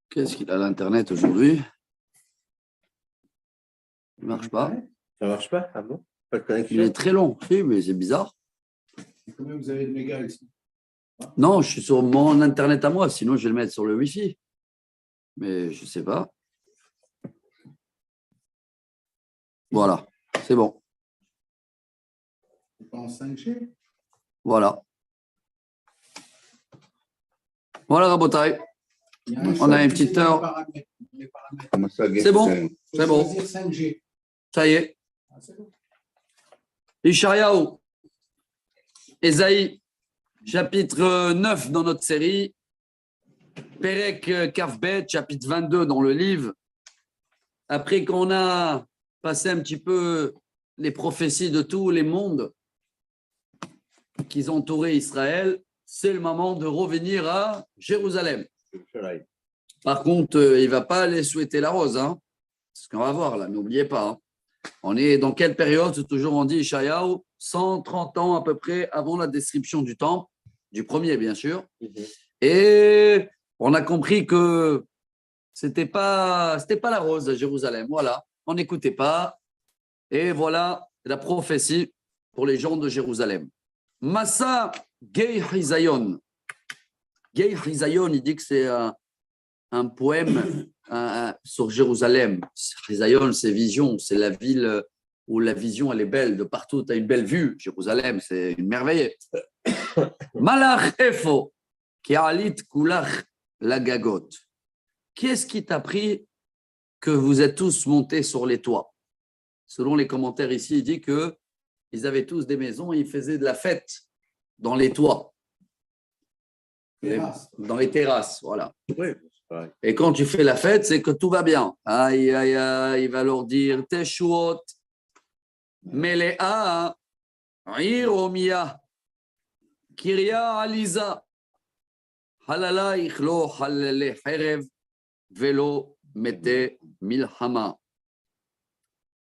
Qu'est-ce qu'il a l'Internet aujourd'hui? Il ne marche pas. Ça ne marche pas? Ah bon? Pas de connexion? Il est très long. Oui, mais c'est bizarre. Combien vous avez de mégas ici? Non, je suis sur mon Internet à moi. Sinon, je vais le mettre sur le Wi-Fi. Mais je ne sais pas. Voilà, c'est bon. C'est pas en 5G? Voilà. Voilà, Rabotai. On a une petite heure. C'est bon, c'est bon. 5G. Ça y est. Ah, c'est bon. Ishayahu, Esaïe, chapitre 9 dans notre série. Perek Kafbet, chapitre 22 dans le livre. Après qu'on a passé un petit peu les prophéties de tous les mondes qui entouraient Israël, c'est le moment de revenir à Jérusalem. Par contre, il ne va pas aller souhaiter la rose. Hein. C'est ce qu'on va voir là, n'oubliez pas. Hein. On est dans quelle période? C'est toujours, on dit, Ishayahu, 130 ans à peu près avant la description du temple, du premier bien sûr. Et on a compris que c'était pas la rose à Jérusalem. Voilà, on n'écoutait pas. Et voilà la prophétie pour les gens de Jérusalem. Massa Gei Hizayon. Gei Hizayon, il dit que c'est un poème sur Jérusalem. Hizayon, c'est vision, c'est la ville où la vision elle est belle. De partout, tu as une belle vue. Jérusalem, c'est une merveille. Malach Efo, qui alit kulach la gagot. Qu'est-ce qui t'a pris que vous êtes tous montés sur les toits? Selon les commentaires ici, il dit qu'ils avaient tous des maisons et ils faisaient de la fête dans les toits. Dans les terrasses, voilà. Oui. Et quand tu fais la fête, c'est que tout va bien. Aïe, aïe, aïe, il va leur dire Teshuot, Melea, Iromia, Kiria Aliza, Halala, Ichlo, Halale, Herev, Velo, Mete, Milhama.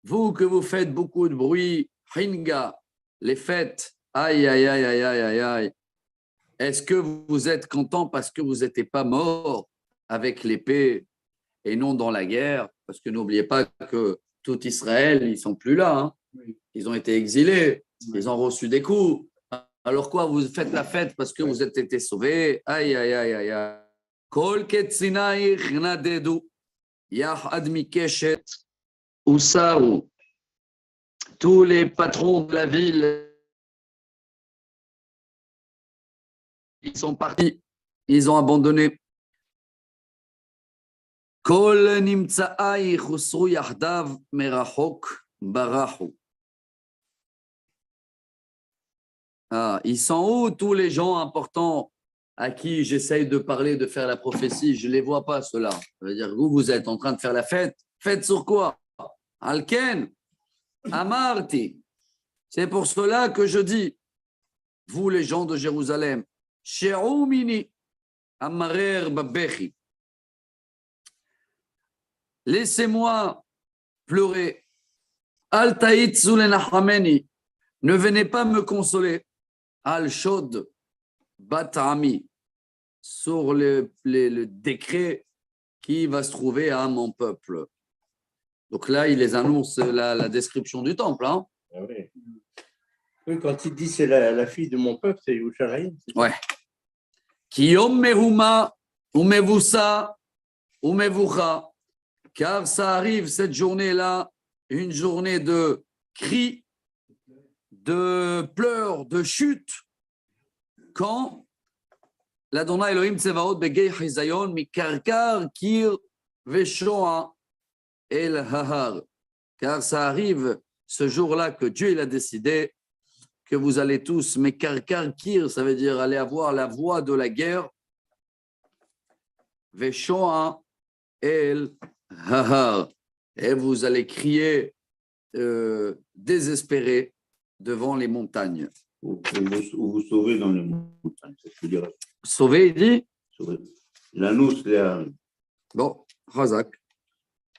Vous que vous faites beaucoup de bruit, Hinga, les fêtes, aïe, aïe, aïe, aïe, aïe, aïe, aïe. Est-ce que vous êtes content parce que vous n'étiez pas mort avec l'épée et non dans la guerre? Parce que n'oubliez pas que tout Israël, ils ne sont plus là. Hein. Ils ont été exilés, ils ont reçu des coups. Alors quoi, vous faites la fête parce que vous êtes été sauvés? Aïe, aïe, aïe, aïe, aïe. Kol ketzinaich nadedu, yachad mikeshet usaru. Tous les patrons de la ville, ils sont partis, ils ont abandonné. Kol nimtsa'ai khusru yahdav merachok barahu. Ah, ils sont où tous les gens importants à qui j'essaye de parler, de faire la prophétie? Je ne les vois pas, ceux-là. Ça veut dire que vous êtes en train de faire la fête. Fête sur quoi? Alken, Amarti. C'est pour cela que je dis, vous les gens de Jérusalem, She'oumini, Amarer Babechi. Laissez-moi pleurer. Al-Taït Zulenachameni. Ne venez pas me consoler. Al-Shod Batami. Sur le décret qui va se trouver à mon peuple. Donc là, il les annonce la description du temple. Hein. Ah oui. Oui, quand il dit c'est la fille de mon peuple, c'est Yerushalayim. Ouais. Kiyom mehuma umevusa umevucha. Car ça arrive cette journée-là, une journée de cris, de pleurs, de chutes, quand l'Adonai Elohim Tsevaot begei hizayon mikarkar kir veshoa el hahar. Car ça arrive ce jour-là que Dieu il a décidé que vous allez tous, mikarkar kir, ça veut dire aller avoir la voix de la guerre, veshoa el hahar. Et vous allez crier désespéré devant les montagnes. Ou vous sauvez dans les montagnes, c'est ce que je dirais. Sauvé, il dit. Sauver. L'annonce, Bon, Razak.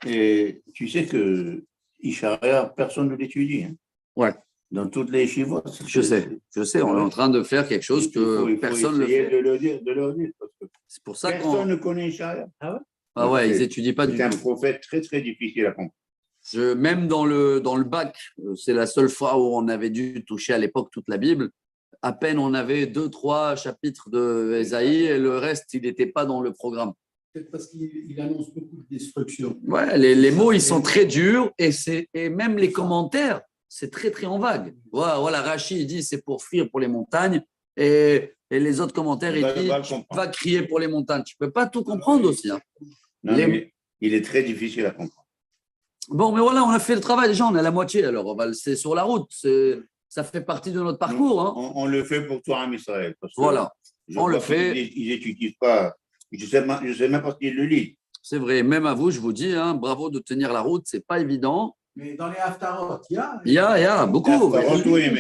Et tu sais que Isharia, personne ne l'étudie. Hein. Ouais. Dans toutes les chivos. Je sais, on est en train de faire quelque chose que personne ne fait. De leur dire, parce que C'est pour ça qu'on. personne ne connaît Ishaïa. Ah ouais, ils n'étudient pas du C'est un tout. prophète très, très difficile à comprendre. Même dans le bac, c'est la seule fois où on avait dû toucher à l'époque toute la Bible. À peine on avait 2-3 chapitres de Ésaïe et le reste, il n'était pas dans le programme. Peut-être parce qu'il annonce beaucoup de destruction. Ouais, les mots, ils sont très durs et même les commentaires, c'est très, très en vague. Voilà, Rachid, il dit c'est pour fuir pour les montagnes et les autres commentaires, il dit va crier pour les montagnes. Tu ne peux pas tout comprendre aussi. Hein. Non, il est très difficile à comprendre. Bon, mais voilà, on a fait le travail déjà, on est à la moitié, alors on va le laisser sur la route. Ça fait partie de notre parcours. Hein. On le fait pour toi, en Israël. Voilà, on le fait. Ils n'étudient pas. Je sais même pas s'ils le lisent. C'est vrai, même à vous, je vous dis, hein, bravo de tenir la route, c'est pas évident. Mais dans les Haftarot, Il y a beaucoup. Oui,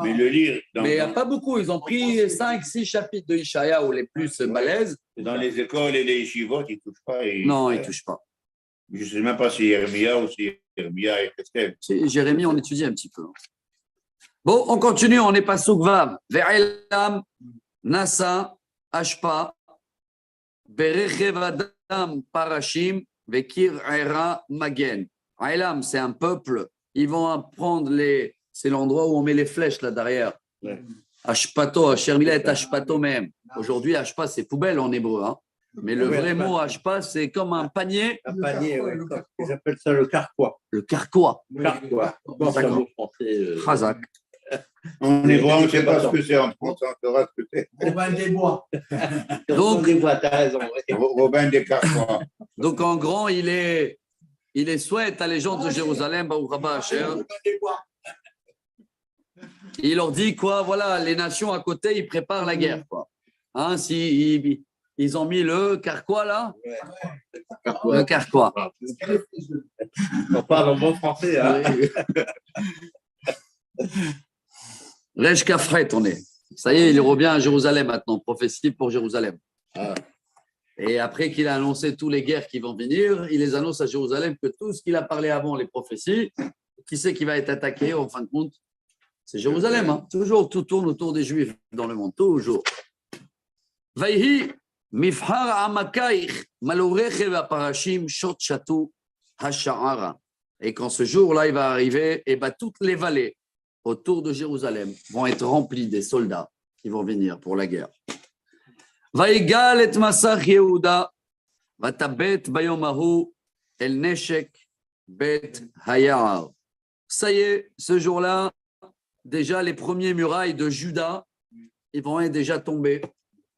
mais le lire. Mais il n'y a pas beaucoup. Ils ont pris 5-6 chapitres de Ishaïa ou les plus balèzes. Dans les écoles et les yeshivot, ils ne touchent pas. Non, ils ne touchent pas. Je ne sais même pas si Yermia ou si Yermia est Estelle. Jérémie, on étudie un petit peu. Bon, on continue, on est pas soukvav. Ve'elam, Nasa, Ashpa, Berechev Adam, Parashim, Vekir Era, Magen. Elam, c'est un peuple. Ils vont prendre c'est l'endroit où on met les flèches là derrière. Ouais. Ashpato, Ashermila est Ashpato même. Aujourd'hui, Ashpa, c'est poubelle en hébreu. Hein. Mais le vrai mot Ashpa, c'est comme un panier. Un panier, ouais. Ils appellent ça le carquois. Le carquois. Carquois. D'accord. Chazak. En hébreu, on ne sait pas ce que c'est. En français, on saura ce que c'est. Robin des Bois. Donc, Robin des Carquois. Donc, en grand, il est souhaite à les gens de Jérusalem, il leur dit quoi, voilà, les nations à côté, ils préparent la guerre. Quoi. Hein, ils ont mis le carquois là. Le carquois. On parle en bon français. Hein. Rej Kafret, on est. Ça y est, il revient à Jérusalem maintenant, prophétie pour Jérusalem. Ah. Et après qu'il a annoncé toutes les guerres qui vont venir, il les annonce à Jérusalem que tout ce qu'il a parlé avant, les prophéties, qui c'est qui va être attaqué en fin de compte? C'est Jérusalem. Hein. Toujours, tout tourne autour des Juifs dans le monde, toujours. Vaihi, mifhar amakaich, malorechev aparashim, shot chatu, hasha'ara. Et quand ce jour-là, il va arriver, et toutes les vallées autour de Jérusalem vont être remplies des soldats qui vont venir pour la guerre. ויגל את מסך יהודה, ותבט ביום ההוא אל נשק בית היער. Ça y est, ce jour-là, déjà les premiers murailles de Juda, ils vont être déjà tombés.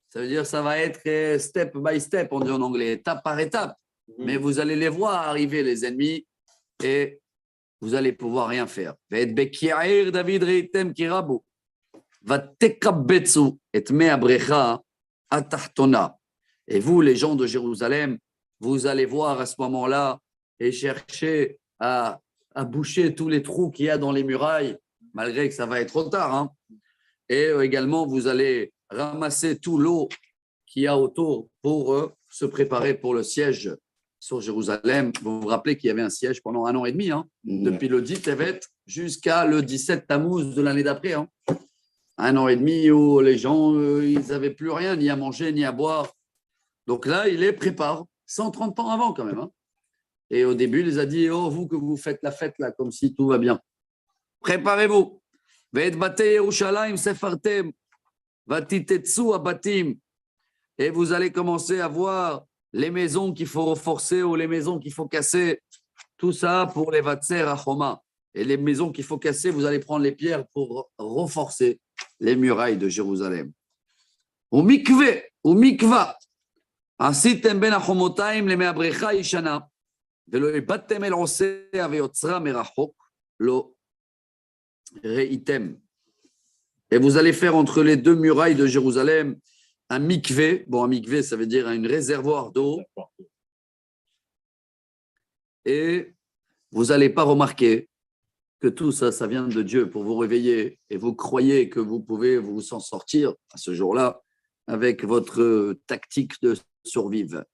Ça veut dire ça va être step by step, on dit en anglais, étape par étape. Mais vous allez les voir arriver, les ennemis, et vous allez pouvoir rien faire. ואת בקיעיר דוד ראיתם כי רבו, ותקבצו את מי הבריכה Atahtona. Et vous, les gens de Jérusalem, vous allez voir à ce moment-là et chercher à boucher tous les trous qu'il y a dans les murailles, malgré que ça va être trop tard. Hein. Et également, vous allez ramasser tout l'eau qu'il y a autour pour se préparer pour le siège sur Jérusalem. Vous vous rappelez qu'il y avait un siège pendant 1 an et demi, hein, depuis le 10 Tevet jusqu'à le 17 Tammuz de l'année d'après. Hein. 1 an et demi où les gens, ils n'avaient plus rien, ni à manger, ni à boire. Donc là, il les prépare, 130 ans avant quand même. Hein. Et au début, il les a dit, oh, vous que vous faites la fête là, comme si tout va bien. Préparez-vous. Et vous allez commencer à voir les maisons qu'il faut renforcer ou les maisons qu'il faut casser. Tout ça pour les Vatser à Choma. Et les maisons qu'il faut casser, vous allez prendre les pierres pour renforcer les murailles de Jérusalem. Ou mikva, עשיתם בין החומותיים למי הבריכה ישנה, ולא איבדתם אל עושיה ויוצרה מרחוק, לא ראיתם. Et vous allez faire entre les deux murailles de Jérusalem un mikvé. Bon, un mikvé, ça veut dire un réservoir d'eau. Et vous n'allez pas remarquer que tout ça, ça vient de Dieu pour vous réveiller et vous croyez que vous pouvez vous en sortir à ce jour-là avec votre tactique de survivre.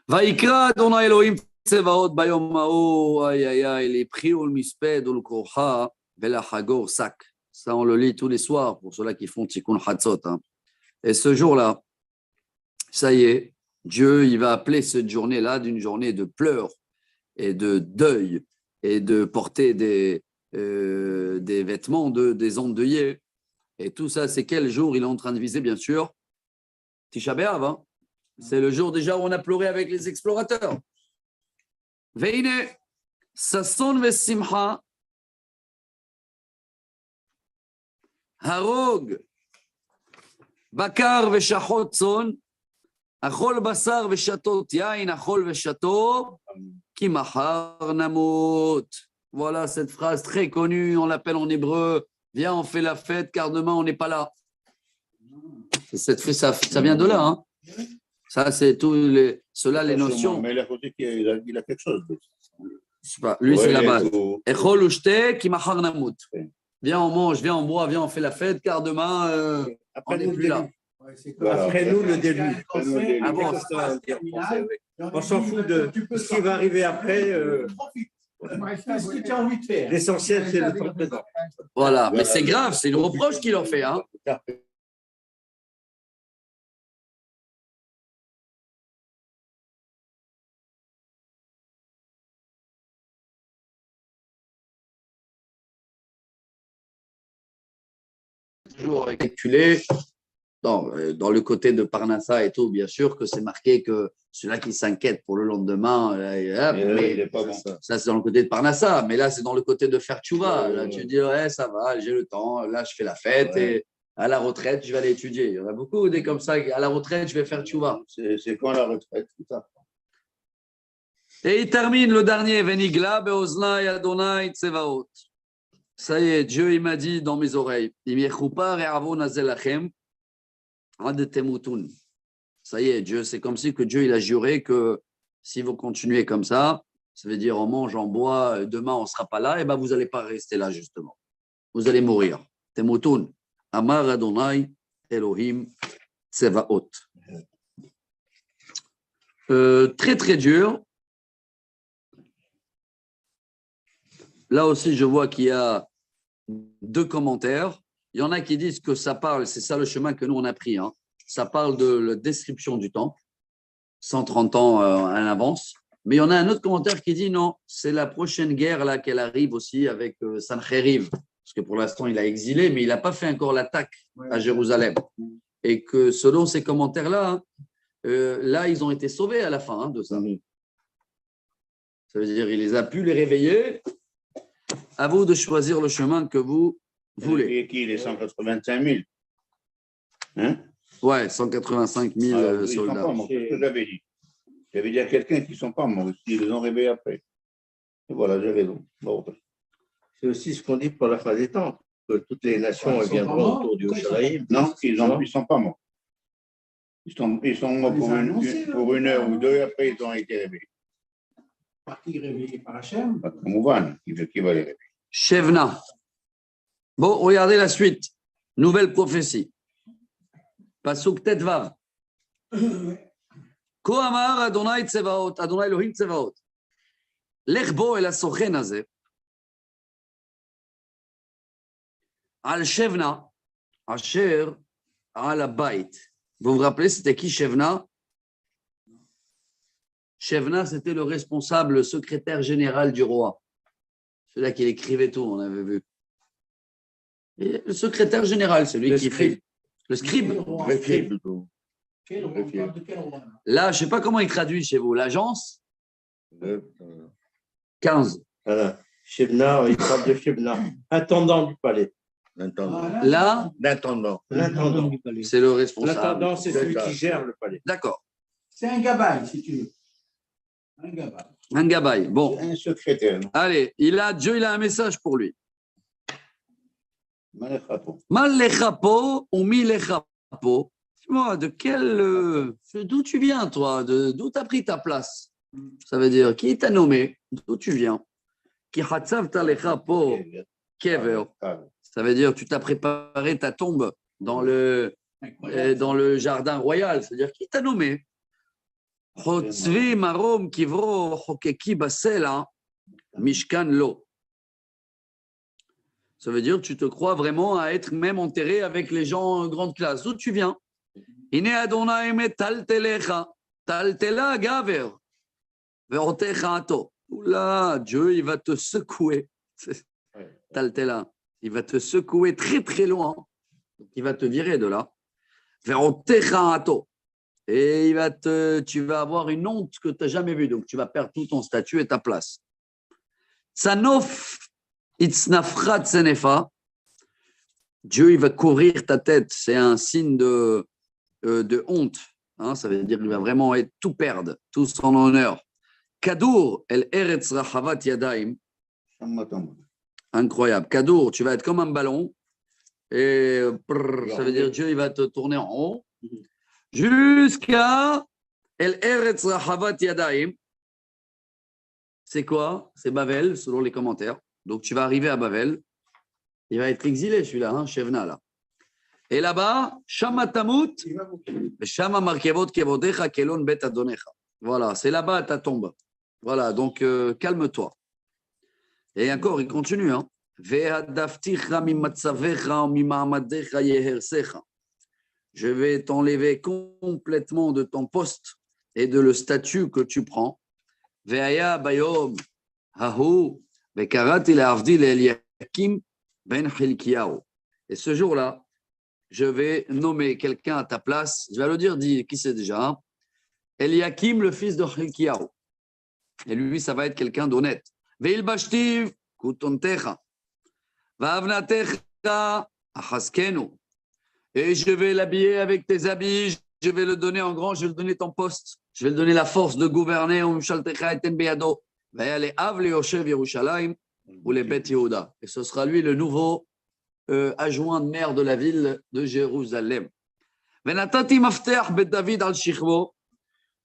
Vaikra Adonai Elohim צבאות ביום ההוא, aïe aïe aïe, les prix ou le misped ou le koha, velachagor sac. Ça, on le lit tous les soirs pour ceux-là qui font tikkun hatzot. Hein. Et ce jour-là, ça y est, Dieu, il va appeler cette journée-là d'une journée de pleurs et de deuil et de porter des vêtements, des endeuillés. Et tout ça, c'est quel jour il est en train de viser, bien sûr? Tisha B'Av, hein. C'est le jour déjà où on a pleuré avec les explorateurs. Veine, Sasson vesimcha, Harog, Bakar veshachot tzon, Achol basar veshatot yain, Achol veshato, ki mahar namot. Voilà cette phrase très connue, on l'appelle en hébreu. Viens, on fait la fête, car demain, on n'est pas là. Ça vient de là. Hein. Ça, c'est tout cela, les notions. Mais il a côté qu'il a quelque chose. Lui, c'est la base. Echol ushte ki mahar namut. Viens, on mange, viens, on boit, viens, on fait la fête, car demain, on n'est plus là. Après nous, le début. Ah bon, On s'en fout de ce qui va arriver après. Qu'est-ce que tu as envie de faire? L'essentiel, c'est le temps présent. Voilà, mais c'est grave, c'est une reproche qu'il en fait. Hein. Toujours calculé dans le côté de Parnassa et tout, bien sûr que c'est marqué que celui-là qui s'inquiète pour le lendemain, mais il est pas bon. ça c'est dans le côté de Parnassa, mais là c'est dans le côté de faire tchouva. Là tu dis ouais, ça va, j'ai le temps, là je fais la fête et à la retraite je vais aller étudier. Il y en a beaucoup des comme ça, à la retraite je vais faire tchouva. C'est quand la retraite, tout ça. Et il termine le dernier, Venigla beoznai Adonai tsevaot. Ça y est, Dieu il m'a dit dans mes oreilles, ça y est, Dieu, c'est comme si que Dieu il a juré que si vous continuez comme ça veut dire on mange, on boit, demain on ne sera pas là, et ben vous n'allez pas rester là justement. Vous allez mourir. Temutun. Amar Adonai Elohim Tsevaot. Très très dur. Là aussi, je vois qu'il y a 2 commentaires. Il y en a qui disent que ça parle, c'est ça le chemin que nous on a pris. Hein. Ça parle de la description du temps, 130 ans à l'avance. Mais il y en a un autre commentaire qui dit non, c'est la prochaine guerre là qu'elle arrive aussi avec Sancheriv. Parce que pour l'instant, il a exilé, mais il n'a pas fait encore l'attaque à Jérusalem. Et que selon ces commentaires-là, hein, là, ils ont été sauvés à la fin de ça. Ça veut dire qu'il les a pu les réveiller. À vous de choisir le chemin que vous voulez. Et qui, les 185 000 hein? Ouais, 185 000 Ils soldats. sont pas morts, c'est ce que j'avais dit. J'avais dit à quelqu'un qu'ils ne sont pas morts, ils les ont réveillés après. Et voilà, j'ai raison. Bon. C'est aussi ce qu'on dit pour la fin des temps, que toutes les nations viendront autour du Yerushalayim. Non, ils ne sont pas morts. Ils sont morts pour une heure ou deux, après ils ont été réveillés. Parti réveillé par Hachem. Pas comme Mouvan, qui va les réveiller. Shevna. Bon, regardez la suite. Nouvelle prophétie. Pasuk Tetvav. Ko amar Adonai Tsevaot, Adonai Elohim Tsevaot. Lech bo el hasochen hazeh. Al Shevna, Asher al Habayit. Vous vous rappelez, c'était qui Shevna? Shevna, c'était le responsable, le secrétaire général du roi. Celui-là qui écrivait tout, on avait vu. Et le secrétaire général, celui qui écrit. Le scribe. Le scribe, plutôt. De quel roi? Là, je ne sais pas comment il traduit chez vous. L'agence 15. Voilà. Shebna, il parle de Shebna, intendant du palais. L'intendant. Là, L'intendant du palais. c'est le responsable. L'intendant, c'est celui qui gère le palais. D'accord. C'est un gabaye, si tu veux. Un gabaye. Un gabaye. Bon, Un secrétaire. allez, Dieu, il a un message pour lui. Maléchapo. Mal lechapo ou mi lechapo. Dis-moi, d'où tu viens, toi? D'où tu as pris ta place? Ça veut dire, qui t'a nommé? D'où tu viens? Qui hatzavta lechapo kever. Ça veut dire, tu t'as préparé ta tombe dans le jardin royal. C'est-à-dire, qui t'a nommé? Chotzvi marom kivro chokeki basela mishkan lo. Ça veut dire que tu te crois vraiment à être même enterré avec les gens en grande classe. D'où tu viens? Ine Adonai met taltelecha, taltela gaver, verotecha ato. Oula, Dieu, il va te secouer. Taltela, il va te secouer très très loin. Il va te virer de là. Verotecha ato. Et tu vas avoir une honte que tu n'as jamais vue. Donc, tu vas perdre tout ton statut et ta place. Tzanof itznafra tzenefa. Dieu, il va couvrir ta tête. C'est un signe de honte. Hein, ça veut dire qu'il va vraiment tout perdre, tout son honneur. Kadour, el eretz rachavat yadaim. Incroyable. Kadour, tu vas être comme un ballon. Et ça veut dire Dieu, il va te tourner en haut. Jusqu'à El Eretz Rahavat Yadaim. C'est quoi? C'est Bavel, selon les commentaires. Donc, tu vas arriver à Bavel. Il va être exilé, celui-là, hein, Shevna, là. Et là-bas, Shama Tamut, Shama Markevot Kevodecha Kelon Bet Adonecha. Voilà, c'est là-bas ta tombe. Voilà, donc calme-toi. Et encore, il continue. Hein. Je vais t'enlever complètement de ton poste et de le statut que tu prends. Et ce jour-là, je vais nommer quelqu'un à ta place. Je vais le dire, dis qui c'est déjà. Hein? Eliakim, le fils de Hilkiyahu. Et lui, ça va être quelqu'un d'honnête. Veil bashtiv kutontecha. Va'avnatecha achaskenu. Et je vais l'habiller avec tes habits, je vais le donner en grand, je vais le donner ton poste, je vais le donner la force de gouverner. Et ce sera lui le nouveau adjoint de maire de la ville de Jérusalem.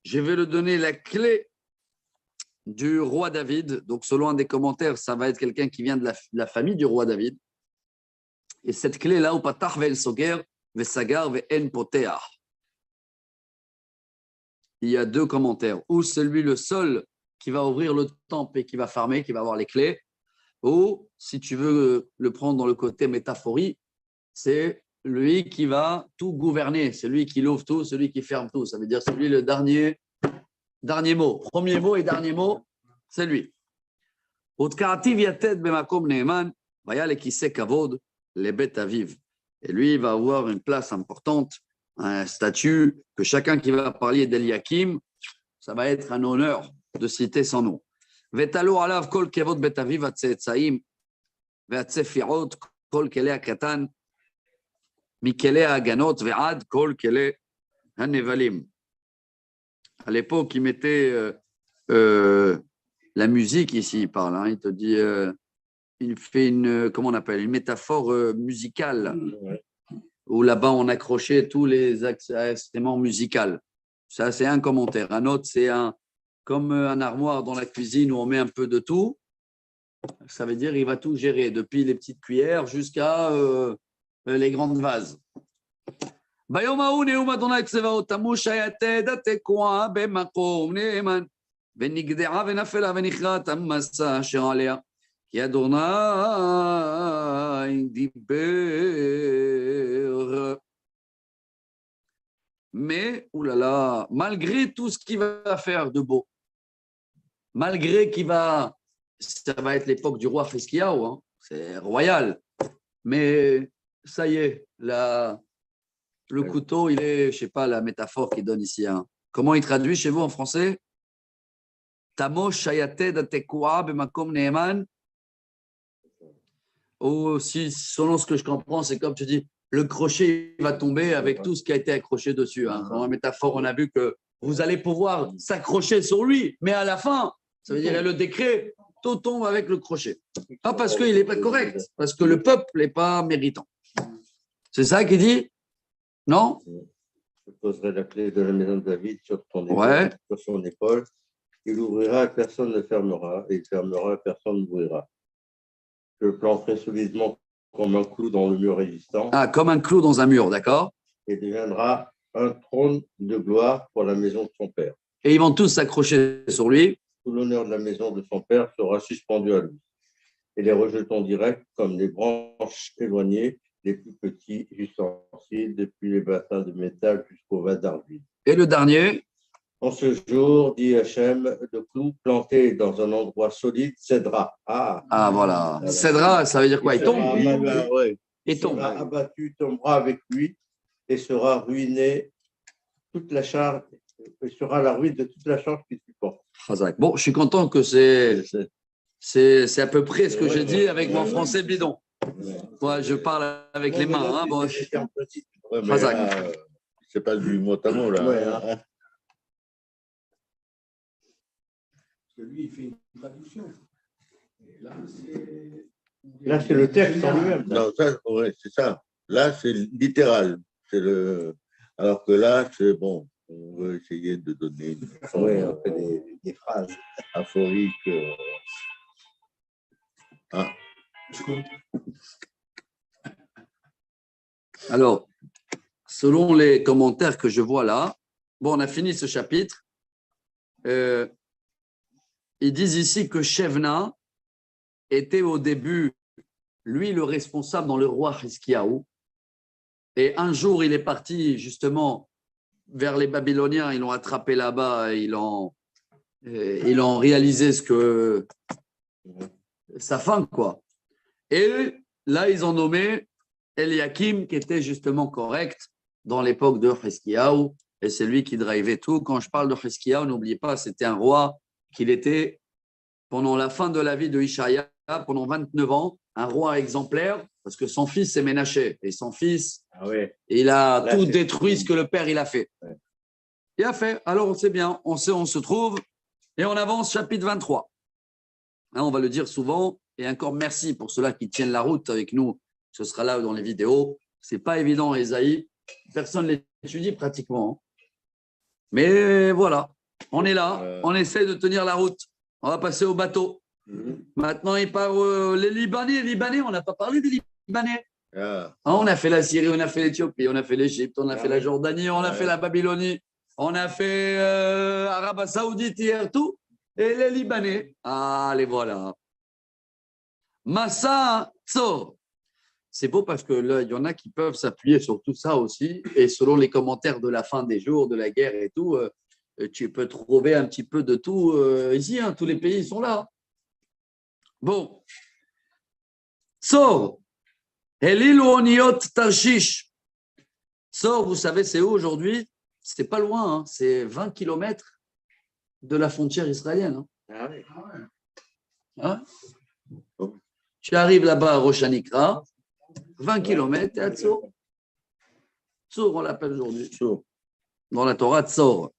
Je vais le donner la clé du roi David. Donc, selon un des commentaires, ça va être quelqu'un qui vient de la famille du roi David. Et cette clé-là, au patach ve'el soger, ve'sagar ve'en poteach. Il y a deux commentaires. Ou c'est lui le seul qui va ouvrir le temple et qui va farmer, qui va avoir les clés. Ou, si tu veux le prendre dans le côté métaphorique, c'est lui qui va tout gouverner. C'est lui qui l'ouvre tout, celui qui ferme tout. Ça veut dire c'est lui le dernier mot. Premier mot et dernier mot, c'est lui. Les bêtes à vivre. Et lui, il va avoir une place importante, un statut, que chacun qui va parler d'Eliakim, ça va être un honneur de citer son nom. Vetalo alav kol kevod bet aviv atzetzaim ve'atzefiot kol kele akatan mikele aganot ve'ad kol kele hanevalim. À l'époque, il mettait la musique ici, il parle, hein, il te dit... il fait comment on appelle, une métaphore musicale, où là-bas on accrochait tous les instruments musicaux. Ça, c'est un commentaire. Un autre, c'est comme un armoire dans la cuisine où on met un peu de tout. Ça veut dire qu'il va tout gérer, depuis les petites cuillères jusqu'à les grandes vases. Qui Adonai diber. Mais, oulala, malgré tout ce qu'il va faire de beau, malgré ça va être l'époque du roi Hiskiyahu, hein, c'est royal, mais ça y est, le couteau, il est, je sais pas, la métaphore qu'il donne ici. Hein. Comment il traduit chez vous en français? Tamo shayated atekua bemakom neeman. Ou si, selon ce que je comprends, c'est comme tu dis, le crochet va tomber avec tout ce qui a été accroché dessus. Hein. Dans la métaphore, on a vu que vous allez pouvoir s'accrocher sur lui, mais à la fin, ça veut dire le décret, tout tombe avec le crochet. Pas parce qu'il n'est pas correct, parce que le peuple n'est pas méritant. C'est ça qu'il dit? Non? Je poserai la clé de la maison de David sur ton épaule, sur son épaule. Il ouvrira, personne ne fermera, et il fermera, personne n'ouvrira. Je le planterai solidement comme un clou dans le mur résistant. Ah, comme un clou dans un mur, d'accord. Et deviendra un trône de gloire pour la maison de son père. et ils vont tous s'accrocher sur lui. Tout l'honneur de la maison de son père sera suspendu à lui. Et les rejetons directs comme les branches éloignées, les plus petits ustensiles, depuis les bassins de métal jusqu'au vase d'argile. Et le dernier, En ce jour, dit Hachem, le clou planté dans un endroit solide cédera. voilà. Cédra, ça veut dire quoi? Il tombe. Ouais. Il tombe. Sera abattu, tombera avec lui et sera ruiné toute la charge, et sera la ruine de toute la charge qu'il supporte. Bon, je suis content que c'est à peu près ce que j'ai dit avec mon français bidon. Moi, je parle avec les mains. Bon, Ouais, mais là, c'est pas du mot à mot, là. Ouais, Lui, il fait une traduction. Et là, c'est le texte en lui-même. Non, ça, ouais, c'est ça. Là, c'est littéral. Alors que là, c'est bon. On veut essayer de donner une façon On fait des phrases aphorique. Alors, selon les commentaires que je vois là, bon, on a fini ce chapitre. Ils disent ici que Shevna était au début, lui, le responsable dans le roi Hiskiaou. Et un jour, il est parti justement vers les Babyloniens. Ils l'ont attrapé là-bas. Ils ont réalisé ce que sa fin, quoi. Et là, ils ont nommé Eliakim, qui était justement correct dans l'époque de Hiskiaou. Et c'est lui qui drivait tout. Quand je parle de Hiskiaou, n'oubliez pas, c'était un roi qu'il était, pendant la fin de la vie de Ishaïa, pendant 29 ans, un roi exemplaire, parce que son fils s'est Ménaché. Et son fils, il a tout détruit ce que le père il a fait. Ouais. Il a fait. Alors, c'est bien. On sait où on se trouve. Et on avance, chapitre 23. Là, on va le dire souvent. Et encore merci pour ceux-là qui tiennent la route avec nous. Ce sera là dans les vidéos. Ce n'est pas évident, Esaïe. Personne ne l'étudie pratiquement. Mais voilà. On est là, on essaie de tenir la route. On va passer au bateau. Maintenant, il part les Libanais. On n'a pas parlé des Libanais. On a fait la Syrie, on a fait l'Éthiopie, on a fait l'Égypte, on a fait la Jordanie, on a fait la Babylonie, on a fait Arabie Saoudite hier, tout. Et les Libanais, les voilà. Massa Tzor. C'est beau parce que là, il y en a qui peuvent s'appuyer sur tout ça aussi. Et selon les commentaires de la fin des jours, de la guerre et tout, tu peux trouver un petit peu de tout ici. Tous les pays sont là. Bon. Sor. Elil Oniot Tarshish. Sor, vous savez, c'est où aujourd'hui? C'est pas loin. C'est 20 km de la frontière israélienne. Tu arrives là-bas à Rosh Hanikra, 20 km, et à Tzor. Tzor, on l'appelle aujourd'hui. Tzor. Dans la Torah, Tzor.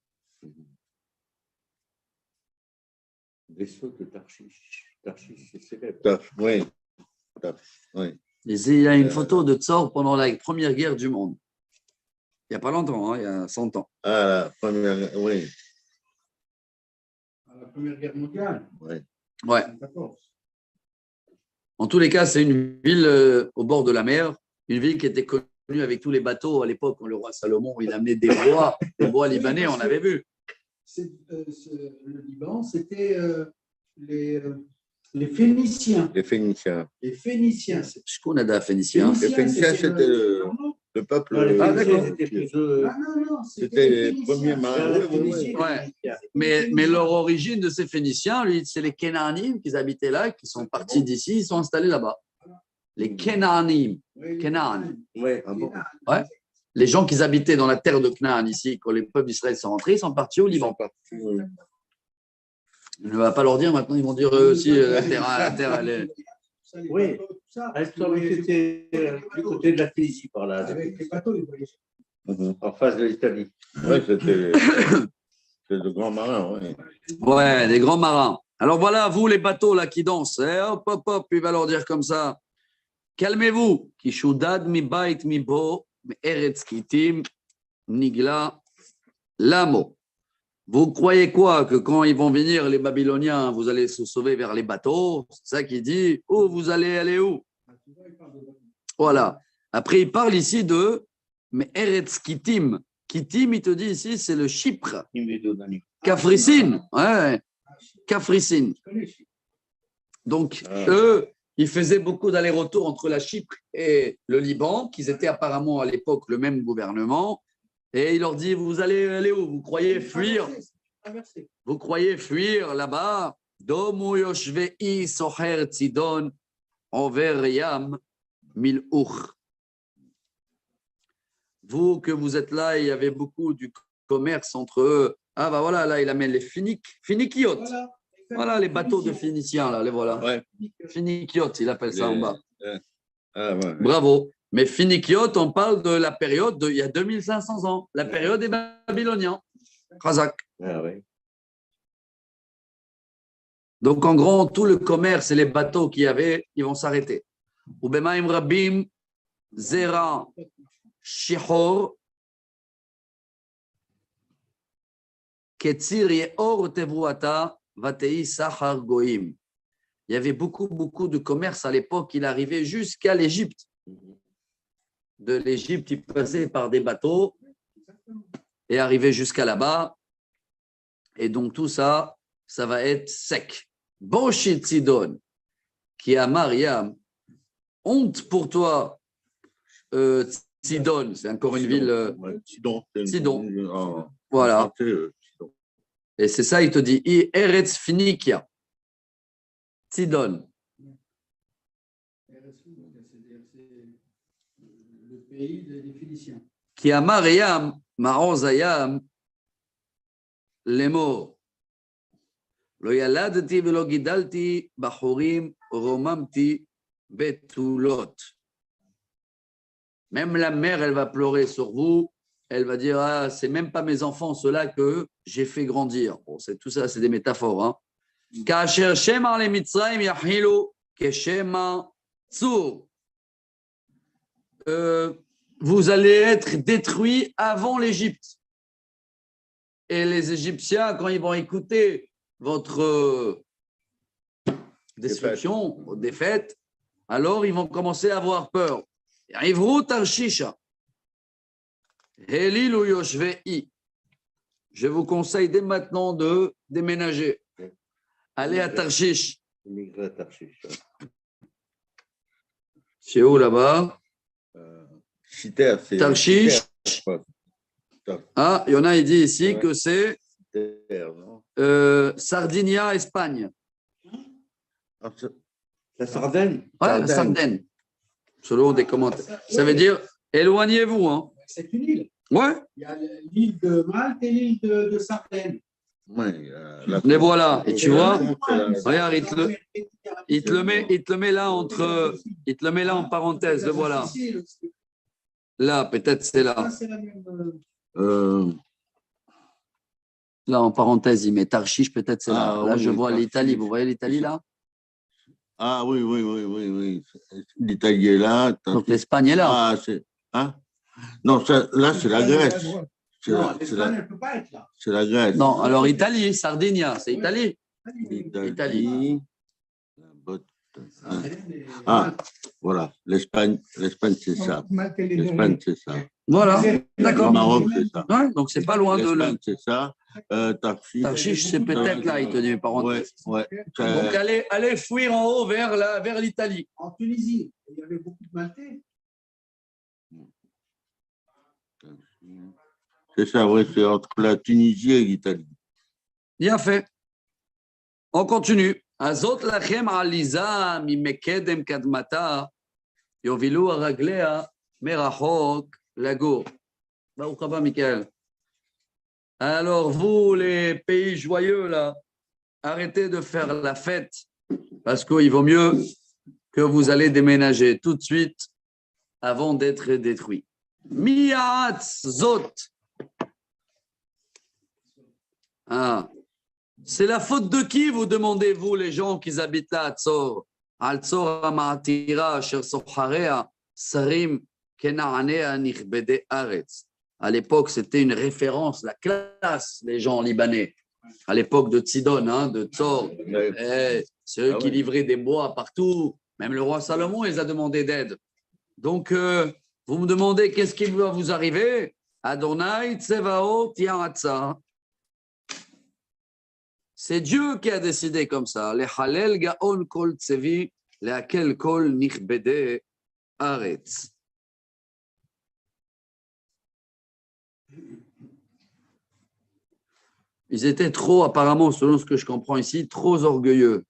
Vaisseau de Tarshish. Tarshish, c'est célèbre. Oui. Il y a une photo de Tzor pendant la première guerre du monde. Il n'y a pas longtemps, il y a 100 ans. La première, oui. La Première Guerre mondiale. Ouais. 14. En tous les cas, c'est une ville au bord de la mer, une ville qui était connue avec tous les bateaux à l'époque, quand le roi Salomon il amenait des bois libanais, on avait vu. Le Liban, c'était les Phéniciens. Les Phéniciens. Les Phéniciens. Je connais des Phéniciens. Les Phéniciens, c'était le peuple. D'accord. C'était les premiers marins. Ouais. Mais leur origine de ces Phéniciens, c'est les Kénanim qui habitaient là, qui sont partis d'ici, ils sont installés là-bas. Les Kénanim. Kénan. Ouais. Ouais. Les gens qui habitaient dans la terre de Canaan ici, quand les peuples d'Israël sont rentrés, ils sont partis au Liban. Je ne vais pas leur dire maintenant, ils vont dire aussi la terre, elle est. Oui, c'était du côté de la Tunisie par là. Avec les bateaux, ils voyageaient. En face de l'Italie. Oui, c'était de grands marins. Oui. Ouais, des grands marins. Alors voilà, vous les bateaux là qui dansent, hop, hop, hop, il va leur dire comme ça. Calmez-vous. Kishudad mi bait mi bo, mi eretz kitim, nigla, lamo. Vous croyez quoi? Que quand ils vont venir, les Babyloniens, vous allez se sauver vers les bateaux? C'est ça qu'il dit. Oh, vous allez aller où? Voilà. Après, il parle ici de mais Eretz Kittim. Kittim, il te dit ici, c'est le Chypre. Cafricine, ouais, Cafricine. Donc, eux, ils faisaient beaucoup d'allers-retours entre la Chypre et le Liban, qu'ils étaient apparemment à l'époque le même gouvernement. Et il leur dit, vous allez aller où? Vous croyez fuir? Vous croyez fuir là-bas? Domu yoshvei soher tzidon over yam mil'uch. Vous que vous êtes là, il y avait beaucoup du commerce entre eux. Ah bah voilà, là il amène les Phénikiotes. Voilà les bateaux de Phéniciens, là, les voilà. Ouais. Phénikiotes, il appelle ça en bas. Ah, ouais. Bravo. Mais Phénikiotes, on parle de la période il y a 2500 ans, la période des Babyloniens. Khazak. Ah, oui. Donc en gros, tout le commerce et les bateaux qu'il y avait, ils vont s'arrêter. Ubemaim Rabim, Zera, Shihor, Ketzir Yeor Tevuata, Vatei Sachar Goim. Il y avait beaucoup de commerce à l'époque. Il arrivait jusqu'à l'Égypte. De l'Égypte, il passait par des bateaux et arrivait jusqu'à là-bas. Et donc tout ça, ça va être sec. Boshit Sidon, qui a Mariam, honte pour toi, Sidon, c'est encore une ville. Sidon. Voilà. Et c'est ça, il te dit, Eretz Phoenicia, Sidon. Le pays des Phéniciens. Qui a Mariam, Maozayam, les mots. Lo yaladti velo gidalti bachorim romamti betulot. Même la mère, elle va pleurer sur vous. Elle va dire, ah, c'est même pas mes enfants, ceux-là que j'ai fait grandir. Bon, c'est tout ça, c'est des métaphores. Hein. Kasher shema le Mitzrayim yahilu keshema tzur. Vous allez être détruits avant l'Égypte. Et les Égyptiens, quand ils vont écouter votre destruction, votre défaite, alors ils vont commencer à avoir peur. Ivru Tarshisha. Helilu Yoshvei. Je vous conseille dès maintenant de déménager. Allez à Tarshish. C'est où là-bas? Tarshish. Ah, il y en a, il dit ici que c'est Sardinia, Espagne. La Sardaigne? Ouais, la Sardaigne. Selon des commentaires. Ça veut dire éloignez-vous. Hein. C'est une île. Ouais. Il y a l'île de Malte et l'île de Sardaigne. Les voilà. Et tu vois, regarde, il te le met là entre, il te le met là en parenthèse. Le voilà. Là, peut-être c'est là. Là, en parenthèse, il met Tarshish, peut-être c'est là. Là, je vois l'Italie. Vous voyez l'Italie là? Ah oui. L'Italie est là. Donc l'Espagne est là. Ah, c'est. Hein? Non, là, c'est la Grèce. Non, l'Espagne ne peut pas être là. C'est la Grèce. Non, alors Italie, Sardinia, c'est Italie. Italie. Ah, voilà. L'Espagne, c'est ça. L'Espagne, c'est ça. Voilà, d'accord. Le Maroc, c'est ça. Ouais, donc c'est pas loin de l'Espagne, c'est ça. Tarshish, c'est peut-être là, il te dit, parenthèse. Ouais. Donc allez fuir en haut vers l'Italie. En Tunisie, il y avait beaucoup de Maltais. C'est ça, oui, c'est entre la Tunisie et l'Italie. Bien fait. On continue. Azot lachem aliza mimekedem kadmata yovilu araglea merachok lago. Baruch haba, Michael. Alors, vous, les pays joyeux, là, arrêtez de faire la fête parce qu'il vaut mieux que vous allez déménager tout de suite avant d'être détruit. Mi'atz zot. Ah. C'est la faute de qui, vous demandez-vous, les gens qui habitent là à Tzor? Al-Tzor Amatira, Asher Socharea, Sarim, Kenaanea, Nichbede Aretz. À l'époque, c'était une référence, la classe des gens libanais. À l'époque de Tzidon, hein, de Tzor. C'est eux qui livraient des bois partout. Même le roi Salomon, il a demandé d'aide. Donc, vous me demandez qu'est-ce qui va vous arriver? Adonai Tsevaot Yaratza. C'est Dieu qui a décidé comme ça. Les halel gaon kol tsevi, les akel kol nichbede aretz. Ils étaient trop, apparemment, selon ce que je comprends ici, trop orgueilleux,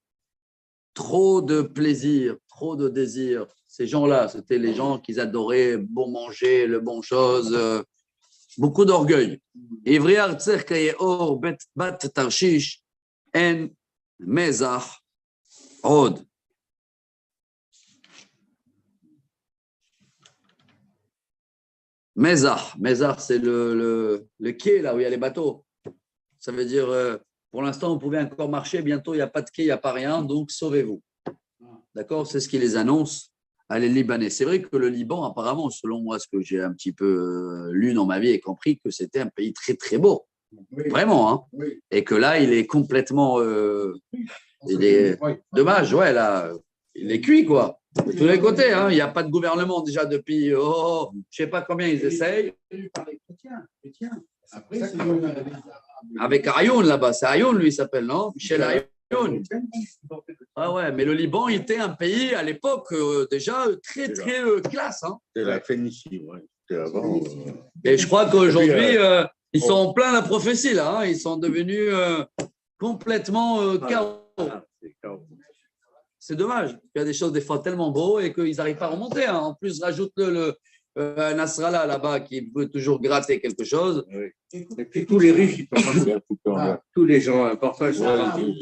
trop de plaisir, trop de désir. Ces gens-là, c'était les gens qui adoraient bon manger, le bon chose, beaucoup d'orgueil. Ivri artser kayeor bat tarshish en mezach od. Mezach, c'est le quai là où il y a les bateaux. Ça veut dire, pour l'instant, vous pouvez encore marcher, bientôt, il n'y a pas de quai, il n'y a pas rien, donc sauvez-vous. D'accord? C'est ce qui les annonce à les Libanais. C'est vrai que le Liban, apparemment, selon moi, ce que j'ai un petit peu lu dans ma vie et compris, que c'était un pays très, très beau. Oui. Vraiment, hein? Oui. Et que là, il est complètement… il est dommage, ouais, là, il est cuit, quoi. De tous les côtés, hein. Il n'y a pas de gouvernement déjà depuis, je ne sais pas combien ils essayent. Par les chrétiens. Après, c'est avec Ayoun là-bas, c'est Ayoun lui il s'appelle, non? Michel Ayoun. Ah ouais, mais le Liban il était un pays à l'époque déjà très classe. Hein. C'était la Phénicie, ouais. C'était avant. Et je crois qu'aujourd'hui ils sont en plein la prophétie là, hein. Ils sont devenus complètement chaos. C'est dommage. Il y a des choses des fois tellement beaux et qu'ils n'arrivent pas à remonter. Hein. En plus, rajoute le Nasrallah là-bas qui peut toujours gratter quelque chose. Oui. Et puis tous les riches, ils sont tous les gens importants, ils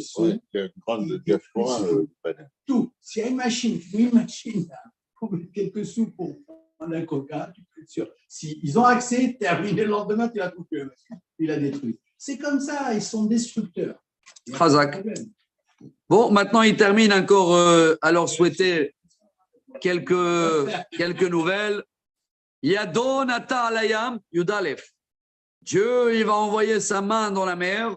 sont il y a une grande diaspora. Tout. S'il y a une machine pour mettre quelques sous pour prendre un coca, tu peux être sûr. S'ils ont accès, terminé le lendemain, tu la trouves plus. Il la détruit. C'est comme ça, ils sont destructeurs. Khazak. Bon, maintenant, il termine encore. Alors, souhaiter quelques nouvelles. Yadon ata alayam yudalef. Dieu, il va envoyer sa main dans la mer.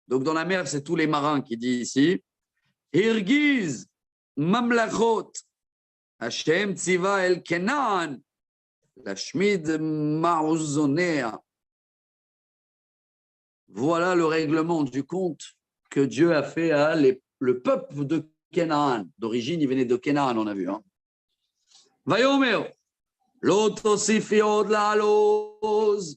Donc, dans la mer, c'est tous les marins qui dit ici. Irgiz mamlachot Hashem tziva el Kenan lashmid ma'uzonea. Voilà le règlement du compte que Dieu a fait à le peuple de Canaan. D'origine, il venait de Canaan, on a vu. Hein. Vayomer. L'autre sifiod la aloz.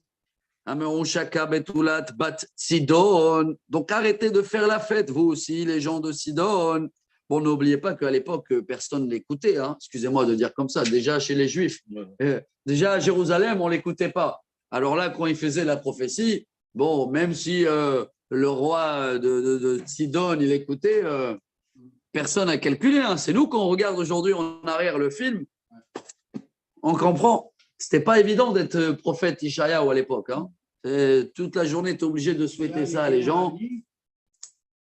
Donc arrêtez de faire la fête, vous aussi, les gens de Sidon. Bon, n'oubliez pas qu'à l'époque, personne ne l'écoutait. Hein. Excusez-moi de dire comme ça. Déjà chez les Juifs, déjà à Jérusalem, on ne l'écoutait pas. Alors là, quand il faisait la prophétie, bon, même si le roi de Sidon, il écoutait, personne n'a calculé. Hein. C'est nous, quand on regarde aujourd'hui en arrière le film, on comprend. Ce n'était pas évident d'être prophète Ishaïaou à l'époque. Hein. Toute la journée, tu es obligé de souhaiter ça à les gens.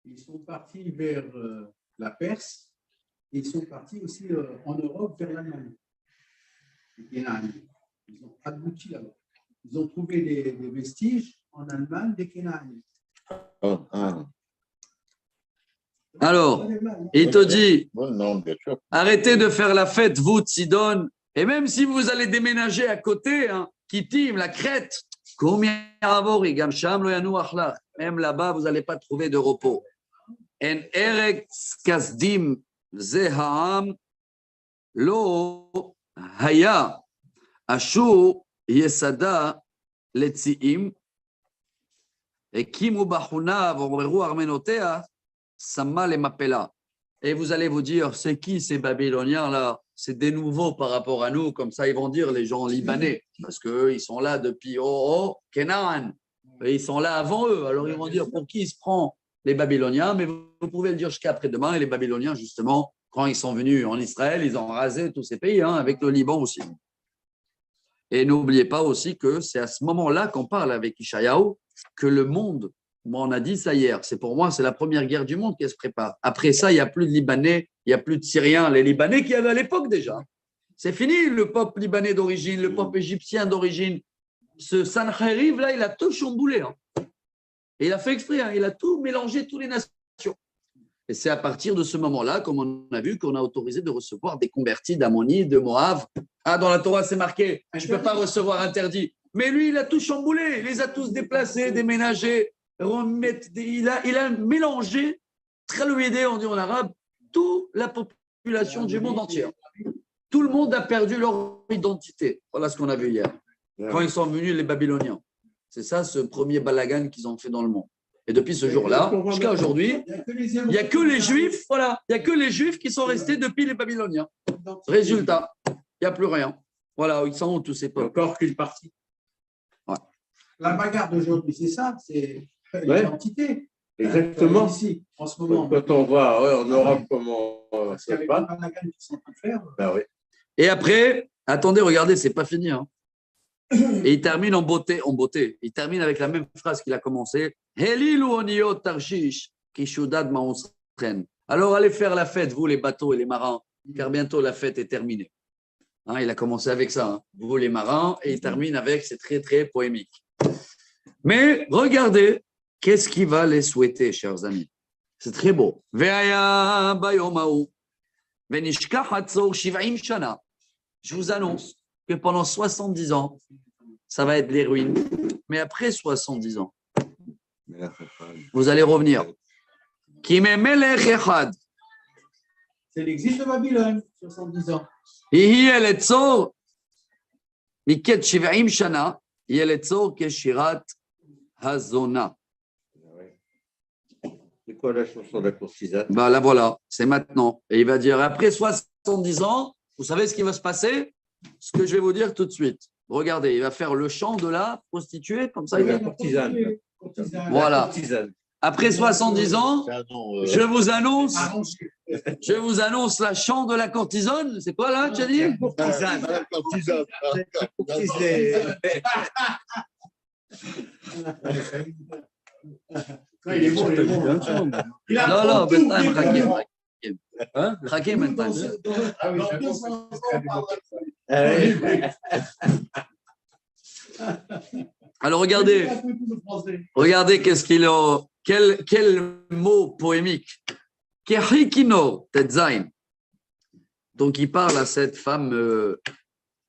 Ils sont partis vers la Perse. Ils sont partis aussi en Europe vers l'Allemagne. Ils ont abouti là-bas. Ils ont trouvé des vestiges en Allemagne des Kénaaniens. Alors, il te dit, arrêtez de faire la fête, vous, de Sidon, et même si vous allez déménager à côté, hein, Kittim, la Crète, même là-bas, vous n'allez pas trouver de repos. En eretz kasdim zeham lo haya ashur yesada letziim ekimu bachunav omreru armenotea samma lemapela. Et vous allez vous dire, c'est qui ces Babyloniens là? C'est des nouveaux par rapport à nous, comme ça ils vont dire les gens libanais, parce qu'eux ils sont là depuis Canaan, et ils sont là avant eux, alors ils vont dire pour qui il se prend les Babyloniens, mais vous pouvez le dire jusqu'à après-demain, et les Babyloniens justement, quand ils sont venus en Israël, ils ont rasé tous ces pays, hein, avec le Liban aussi. Et n'oubliez pas aussi que c'est à ce moment-là qu'on parle avec Ishaïaou, que le monde, moi on a dit ça hier, c'est pour moi c'est la première guerre du monde qui se prépare. Après ça, il n'y a plus de Libanais, il n'y a plus de Syriens, les Libanais qu'il y avait à l'époque déjà. C'est fini le peuple libanais d'origine, le peuple égyptien d'origine. Ce Sancheriv là, il a tout chamboulé. Hein. Et il a fait exprès, hein, il a tout mélangé, toutes les nations. Et c'est à partir de ce moment-là, comme on a vu, qu'on a autorisé de recevoir des convertis d'Ammonites, de Moab. Ah, dans la Torah, c'est marqué, je ne peux pas recevoir interdit. Mais lui, il a tout chamboulé, il les a tous déplacés, déménagés. il a mélangé, tralouidé, on dit en arabe, toute la population du monde entier. Tout le monde a perdu leur identité. Voilà ce qu'on a vu hier. Quand ils sont venus, les Babyloniens. C'est ça, ce premier balagan qu'ils ont fait dans le monde. Et depuis ce jour-là, jusqu'à aujourd'hui, il n'y a que les Juifs, voilà, il n'y a que les Juifs qui sont restés depuis les Babyloniens. Résultat, il n'y a plus rien. Voilà, ils sont tous ces peuples. Encore qu'une partie. Ouais. La bagarre d'aujourd'hui, c'est ça, c'est l'identité. Exactement. Ici, en ce moment. Quand on voit en Europe comment Parce ça se qu'avec passe, les balagans qu'ils sont en train de faire. ben oui. Et après, attendez, regardez, c'est pas fini. Hein. Et il termine en beauté. Il termine avec la même phrase qu'il a commencé. Alors allez faire la fête, vous les bateaux et les marins, car bientôt la fête est terminée. Hein, il a commencé avec ça, hein. Vous les marins, et il termine avec, c'est très très poémique. Mais regardez, qu'est-ce qu'il va les souhaiter, chers amis? C'est très beau. Je vous annonce que pendant 70 ans, ça va être les ruines. Mais après 70 ans, vous allez revenir. C'est l'exil de Babylone, 70 ans. C'est quoi la chanson de la courtisane? Ben là, voilà, c'est maintenant. Et il va dire, après 70 ans, vous savez ce qui va se passer? Ce que je vais vous dire tout de suite. Regardez, il va faire le chant de la prostituée, comme ça. La courtisane. Voilà. La courtisane. Après 70 ans, je vous annonce la chant de la courtisane. C'est quoi là, tu as dit? Courtisane. Il est bon, il est bon. Non, maintenant, Hakim maintenant. Alors regardez qu'est-ce qu'il a. Quel mot poémique. Kehikino tetzain. Donc il parle à cette femme,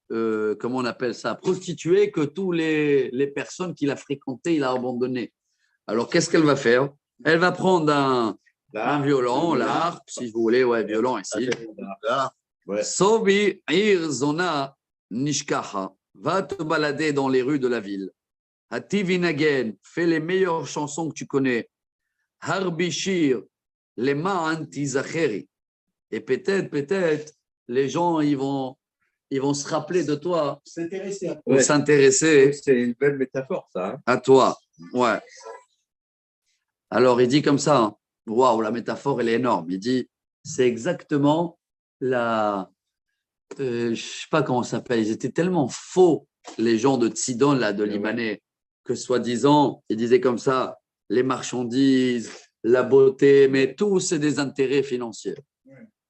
comment on appelle ça, prostituée, que toutes les personnes qu'il a fréquentées, il a abandonnées. Alors qu'est-ce qu'elle va faire? Elle va prendre un violon, l'harpe, si vous voulez, ouais, violon ici. Sobi irzona nishkaha. Va te balader dans les rues de la ville. Hativinagen, fais les meilleures chansons que tu connais. Harbishir, les ma'antizacheri. Et peut-être, les gens, ils vont se rappeler de toi. S'intéresser. C'est une belle métaphore, ça. Hein. À toi. Ouais. Alors, il dit comme ça. Hein. Waouh, la métaphore, elle est énorme. Il dit, c'est exactement la. Je ne sais pas comment ça s'appelle. Ils étaient tellement faux, les gens de Tsidon, là, de Libanais, que soi-disant, ils disaient comme ça, les marchandises, la beauté, mais tout, c'est des intérêts financiers.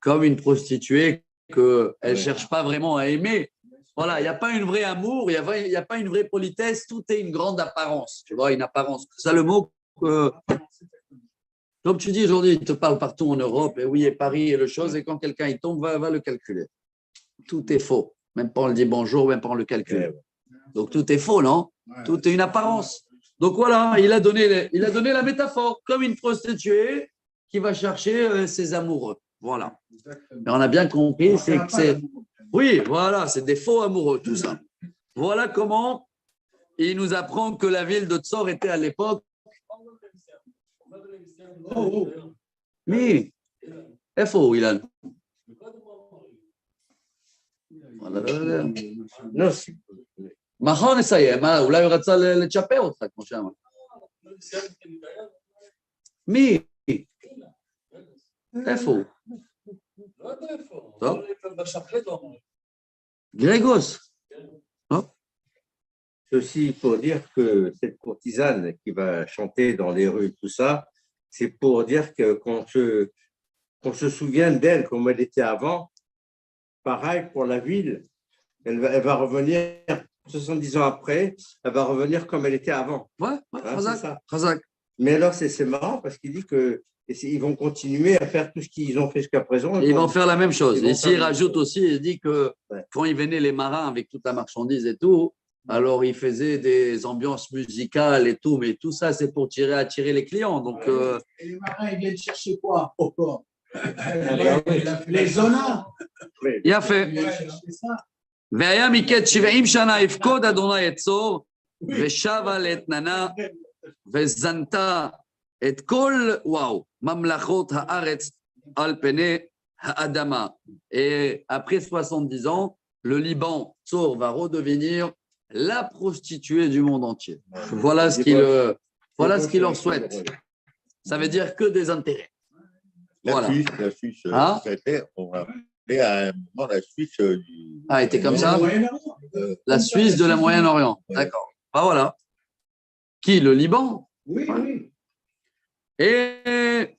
Comme une prostituée qu'elle ne cherche pas vraiment à aimer. Voilà, il n'y a pas une vraie amour, il n'y a pas une vraie politesse, tout est une grande apparence. Tu vois, une apparence. C'est ça le mot que. Comme tu dis aujourd'hui, il te parle partout en Europe, et oui, et Paris et le chose, et quand quelqu'un il tombe, va le calculer. Tout est faux. Même pas on le dit bonjour, même pas on le calcule. Donc tout est faux, non? Tout est une apparence. Donc voilà, il a donné la métaphore, comme une prostituée qui va chercher ses amoureux. Voilà. Mais on a bien compris, c'est que c'est. Oui, voilà, c'est des faux amoureux, tout ça. Voilà comment il nous apprend que la ville de Tzor était à l'époque. Mais, il faut, Ilan. Non, מחר נסיים, אולי הוא רצה לצ'פר אותך, כמו שאמרת. מי? איפה הוא? טוב. גרגוס. c'est aussi pour dire que cette courtisane qui va chanter dans les rues, tout ça, c'est pour dire que qu'on se souvienne d'elle comme elle était avant. Pareil pour la ville, elle va revenir 70 ans après, elle va revenir comme elle était avant. Ouais, c'est ça. Khazak. Mais alors, c'est marrant parce qu'il dit qu'ils vont continuer à faire tout ce qu'ils ont fait jusqu'à présent. Ils vont faire la même chose. Ici, il rajoute aussi, il dit que quand ils venaient les marins avec toute la marchandise et tout, Alors, il faisait des ambiances musicales et tout, mais tout ça, c'est pour attirer les clients. Donc, Et les marins, ils viennent chercher quoi au port? Les zonas. il a fait. Ils viennent chercher ça. והיה מקץ 70 שנה יפקוד אדוני את צור, ושבה לאתננה, וזנתה את כל, ממלכות הארץ על פני האדמה. Et après 70 ans, le Liban, Tsor, va redevenir la prostituée du monde entier. Voilà ce qu'il leur souhaite. Ça veut dire que des intérêts. Voilà. La Suisse, Hein? on a appelé à un moment la Suisse du. Ah, était comme ça? La Suisse de la Moyen-Orient. D'accord. Ben voilà. Qui? Le Liban? Oui, oui. Et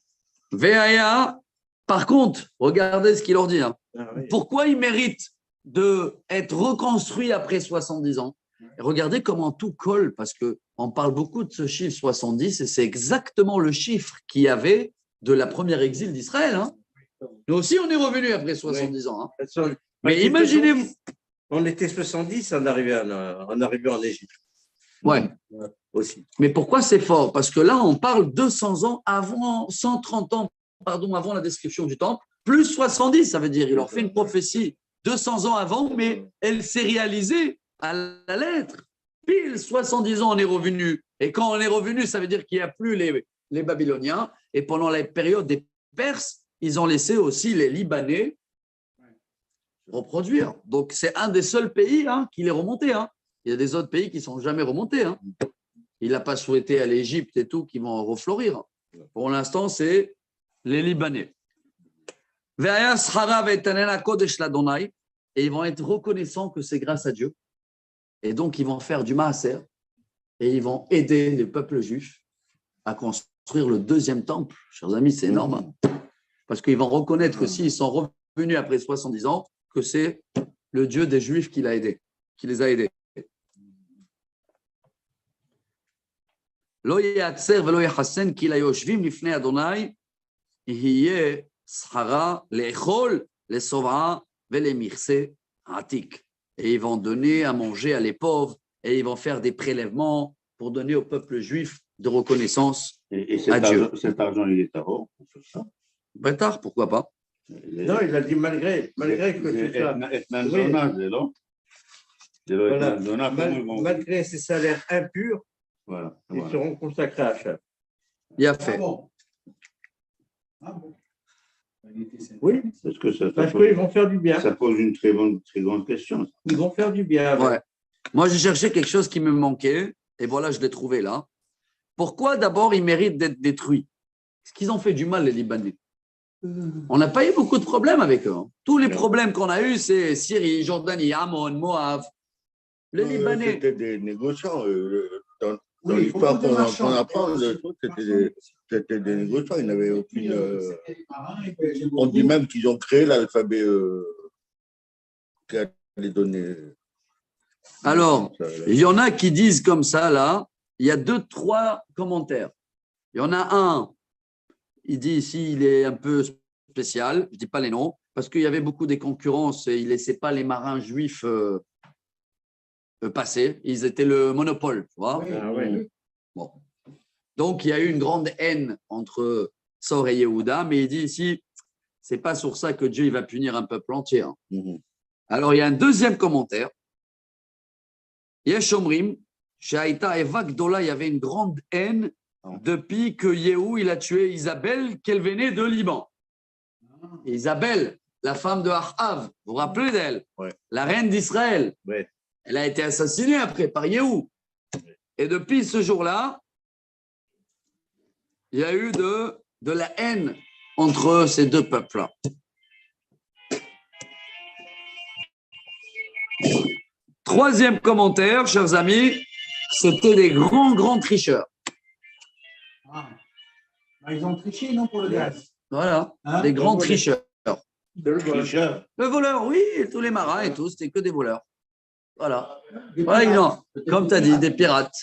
Véaya, par contre, regardez ce qu'il leur dit. Hein. Ah oui. Pourquoi il mérite d'être reconstruit après 70 ans? Et regardez comment tout colle, parce qu'on parle beaucoup de ce chiffre 70, et c'est exactement le chiffre qu'il y avait de la première exil d'Israël. Hein. Nous aussi, on est revenu après 70 ans. Hein. Mais imaginez-vous. On était 70, on arrivait en Égypte. Ouais. Aussi. Mais pourquoi c'est fort? Parce que là, on parle 200 ans avant, 130 ans, avant la description du temple, plus 70, ça veut dire, il leur fait une prophétie 200 ans avant, mais elle s'est réalisée à la lettre. Pile 70 ans, on est revenu. Et quand on est revenu, ça veut dire qu'il n'y a plus les Babyloniens. Et pendant la période des Perses, ils ont laissé aussi les Libanais reproduire. Donc, c'est un des seuls pays qui est remonté. Hein. Il y a des autres pays qui ne sont jamais remontés. Hein. Il n'a pas souhaité à l'Égypte et tout qui vont refleurir. Pour l'instant, c'est les Libanais. Et ils vont être reconnaissants que c'est grâce à Dieu. Et donc, ils vont faire du maaser et ils vont aider le peuple juif à construire le deuxième temple. Chers amis, c'est énorme. Hein. Parce qu'ils vont reconnaître que s'ils sont revenus après 70 ans, que c'est le Dieu des Juifs qui les a aidés. לא ייעצר ולא יחסן כי ליושבים לפני אדוני יהיה שכרה לאכול לשובעה ולמכסה העתיק. Et ils vont donner à manger à les pauvres et ils vont faire des prélèvements pour donner au peuple juif de reconnaissance à Dieu. Cet argent, il est à vous pour faire ça. Bêtard, pourquoi pas? Non, il a dit malgré que tout ça. Voilà. Malgré ces salaires impurs, Voilà. ils seront consacrés à Hachem. Il a fait. Ah bon. Oui, parce qu'ils vont faire du bien. Ça pose une très grande question. Ils vont faire du bien. Ouais. Moi, j'ai cherché quelque chose qui me manquait et voilà, je l'ai trouvé là. Pourquoi d'abord ils méritent d'être détruits? Est-ce qu'ils ont fait du mal, les Libanais? On n'a pas eu beaucoup de problèmes avec eux. Hein. Tous les problèmes qu'on a eus, c'est Syrie, Jordanie, Ammon, Moab. Les Libanais. C'était des négociants. Dans l'histoire qu'on apprend, c'était des négociants. Ils n'avaient aucune. On dit même qu'ils ont créé l'alphabet qui a les données. Alors, il y en a qui disent comme ça, là, il y a 2-3 commentaires. Il y en a un, il dit ici, il est un peu spécial, je ne dis pas les noms, parce qu'il y avait beaucoup de concurrence et il ne laissait pas les marins juifs passer. Ils étaient le monopole, tu vois. Oui. Bon. Donc, il y a eu une grande haine entre Sor et Yehuda, mais il dit ici, ce n'est pas sur ça que Dieu il va punir un peuple entier. Hein. Alors, il y a un deuxième commentaire. Yesh Omrim, chez Haïta Eva Gdola, il y avait une grande haine depuis que Yehou il a tué Isabelle, qu'elle venait de Liban. Isabelle, la femme de Achav, vous vous rappelez d'elle? Ouais. La reine d'Israël. Ouais. Elle a été assassinée après par Yehou. Et depuis ce jour-là, il y a eu de la haine entre ces deux peuples-là. Troisième commentaire, chers amis, c'était des grands tricheurs. Ah. Ils ont triché, non, pour le gaz. Voilà, des grands tricheurs. Tricheurs. Le voleur, oui, tous les marins et tout, c'était que des voleurs. Voilà. Voilà, non, comme tu as dit, des pirates.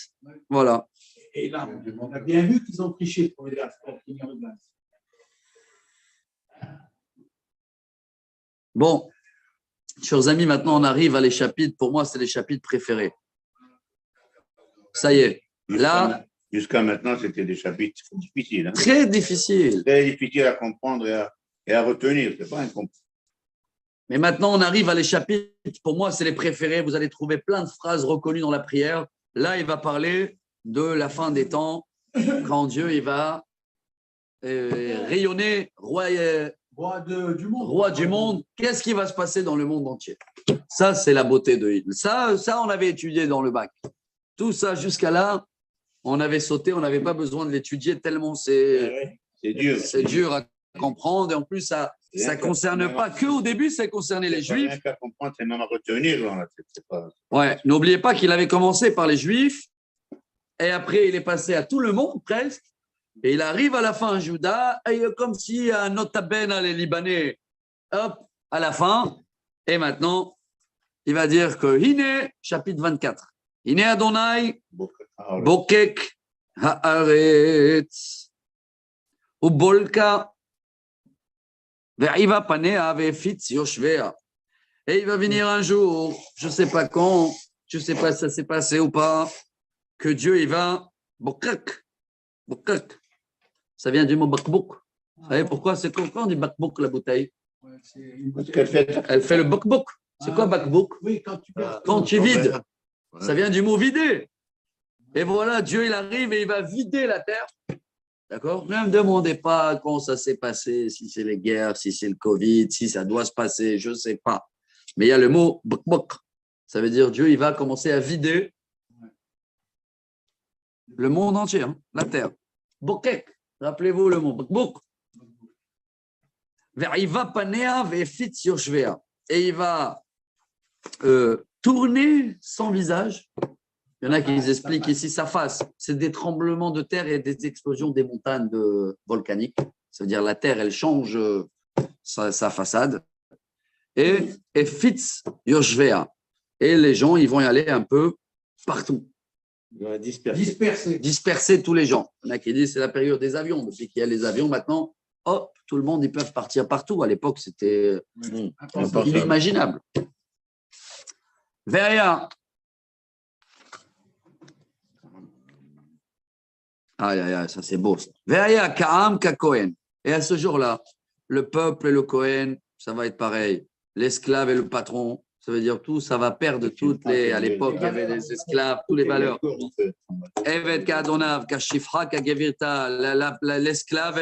Voilà. Et là, on a bien vu qu'ils ont triché pour le gaz, pour obtenir le gaz. Bon, chers amis, maintenant on arrive à les chapitres. Pour moi, c'est les chapitres préférés. Ça y est. Là, jusqu'à maintenant, c'était des chapitres difficiles. Hein. Très difficiles. Très difficiles à comprendre et à retenir. C'est pas incompréhensible. Mais maintenant, on arrive à les chapitres. Pour moi, c'est les préférés. Vous allez trouver plein de phrases reconnues dans la prière. Là, il va parler de la fin des temps, quand Dieu il va rayonner roi du monde. Qu'est-ce qui va se passer dans le monde entier? Ça, c'est la beauté de Hillel. Ça, on avait étudié dans le bac. Tout ça, jusqu'à là, on avait sauté, on n'avait pas besoin de l'étudier tellement c'est dur. C'est dur à comprendre. Et en plus, ça ne concerne pas que au début, ça concernait les Juifs. Rien qu'à comprendre, c'est même à retenir. Ouais, n'oubliez pas qu'il avait commencé par les Juifs et après, il est passé à tout le monde presque. Et il arrive à la fin à Juda, et comme si un notaben les Libanais, hop, à la fin. Et maintenant, il va dire que Hine, chapitre 24. Hine Adonai, Bokek Haaretz, Ubolka, Ve'iva Panea, Ve'fitz Yoshvea. Et il va venir un jour, je ne sais pas quand, je ne sais pas si ça s'est passé ou pas, que Dieu, il va, Bokek, Bokek. Ça vient du mot bakbouk. Vous savez pourquoi? C'est quand on dit bakbouk, la bouteille? Elle fait le bakbouk. C'est quoi bakbouk? Oui, quand tu vides. Ça vient du mot vider. Et voilà, Dieu, il arrive et il va vider la terre. D'accord? Ne me demandez pas quand ça s'est passé, si c'est les guerres, si c'est le Covid, si ça doit se passer, je ne sais pas. Mais il y a le mot bakbouk. Ça veut dire Dieu, il va commencer à vider le monde entier, hein, la terre. Bokek. Rappelez-vous le mot bakbouk. Et il va tourner son visage. Il y en a qui expliquent ici sa face. C'est des tremblements de terre et des explosions des montagnes volcaniques. Ça veut dire la terre, elle change sa façade. Et Fitz Yoshvea. Et les gens, ils vont y aller un peu partout. Disperser tous les gens. Il y en a qui disent que c'est la période des avions. Depuis qu'il y a les avions, maintenant, hop, tout le monde, ils peuvent partir partout. À l'époque, c'était inimaginable. Veria. Aïe, ça c'est beau. Veria Kaam Kakohen. Et à ce jour-là, le peuple et le Kohen, ça va être pareil. L'esclave et le patron. Ça veut dire tout, ça va perdre toutes les. À l'époque, il y avait des esclaves, toutes les valeurs. Evet Kadonav, Kashifra, Kagevirta, l'esclave,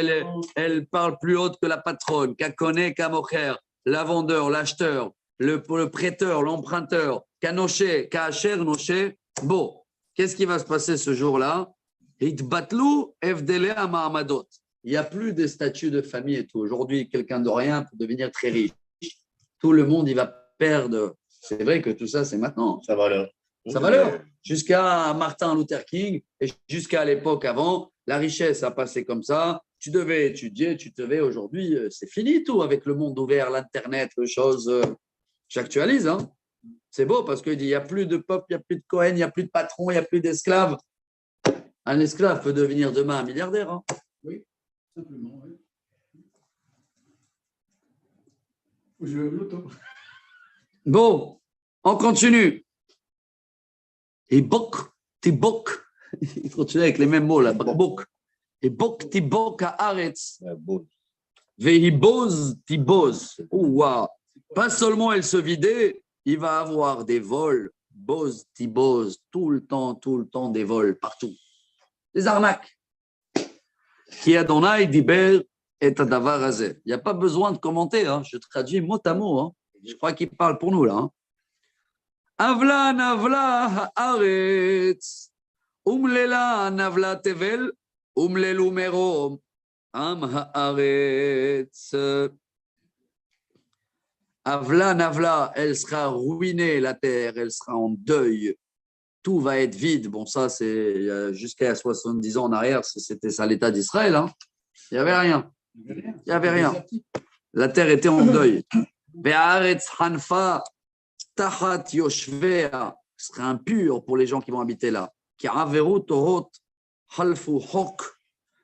elle parle plus haute que la patronne. Kakone, Kamocher, la vendeur, l'acheteur, le prêteur, l'emprunteur, Kanoché, Kacher, Noché. Bon, qu'est-ce qui va se passer ce jour-là? Hitbatlu, Evdele, Amahamadot. Il n'y a plus de statuts de famille et tout. Aujourd'hui, quelqu'un de rien pour devenir très riche. Tout le monde, il va perdre. C'est vrai que tout ça, c'est maintenant. Sa valeur. Jusqu'à Martin Luther King et jusqu'à l'époque avant, la richesse a passé comme ça. Tu devais étudier, tu devais aujourd'hui, c'est fini tout avec le monde ouvert, l'Internet, les choses. J'actualise. Hein. C'est beau parce qu'il dit il n'y a plus de peuple, il n'y a plus de Cohen, il n'y a plus de patron, il n'y a plus d'esclaves. Un esclave peut devenir demain un milliardaire. Hein. Oui, simplement. Oui. Je l'auto. Bon, on continue. Et bok, tibok. Il continue avec les mêmes mots là. Bok. Et bok, tibok à Aretz. Vehiboz, tiboz. Ouah. Pas seulement elle se vidait, il va avoir des vols. Boz, tiboz. Tout le temps des vols partout. Des arnaques. Qui Adonai diber et Adavar Hazeh. Il n'y a pas besoin de commenter. Hein. Je traduis mot à mot. Hein. Je crois qu'il parle pour nous là. Hein. Avla navla haaretz, umlela navla tevel, umlelu merom, am haaretz. Avla navla, elle sera ruinée la terre, elle sera en deuil. Tout va être vide. Bon, ça c'est jusqu'à 70 ans en arrière, c'était ça l'état d'Israël. Hein. Il n'y avait rien. Il n'y avait rien. La terre était en deuil. Ve'aretz hanfa tachat yoshvea, ce serait impur pour les gens qui vont habiter là. Ki averu torot halfu hok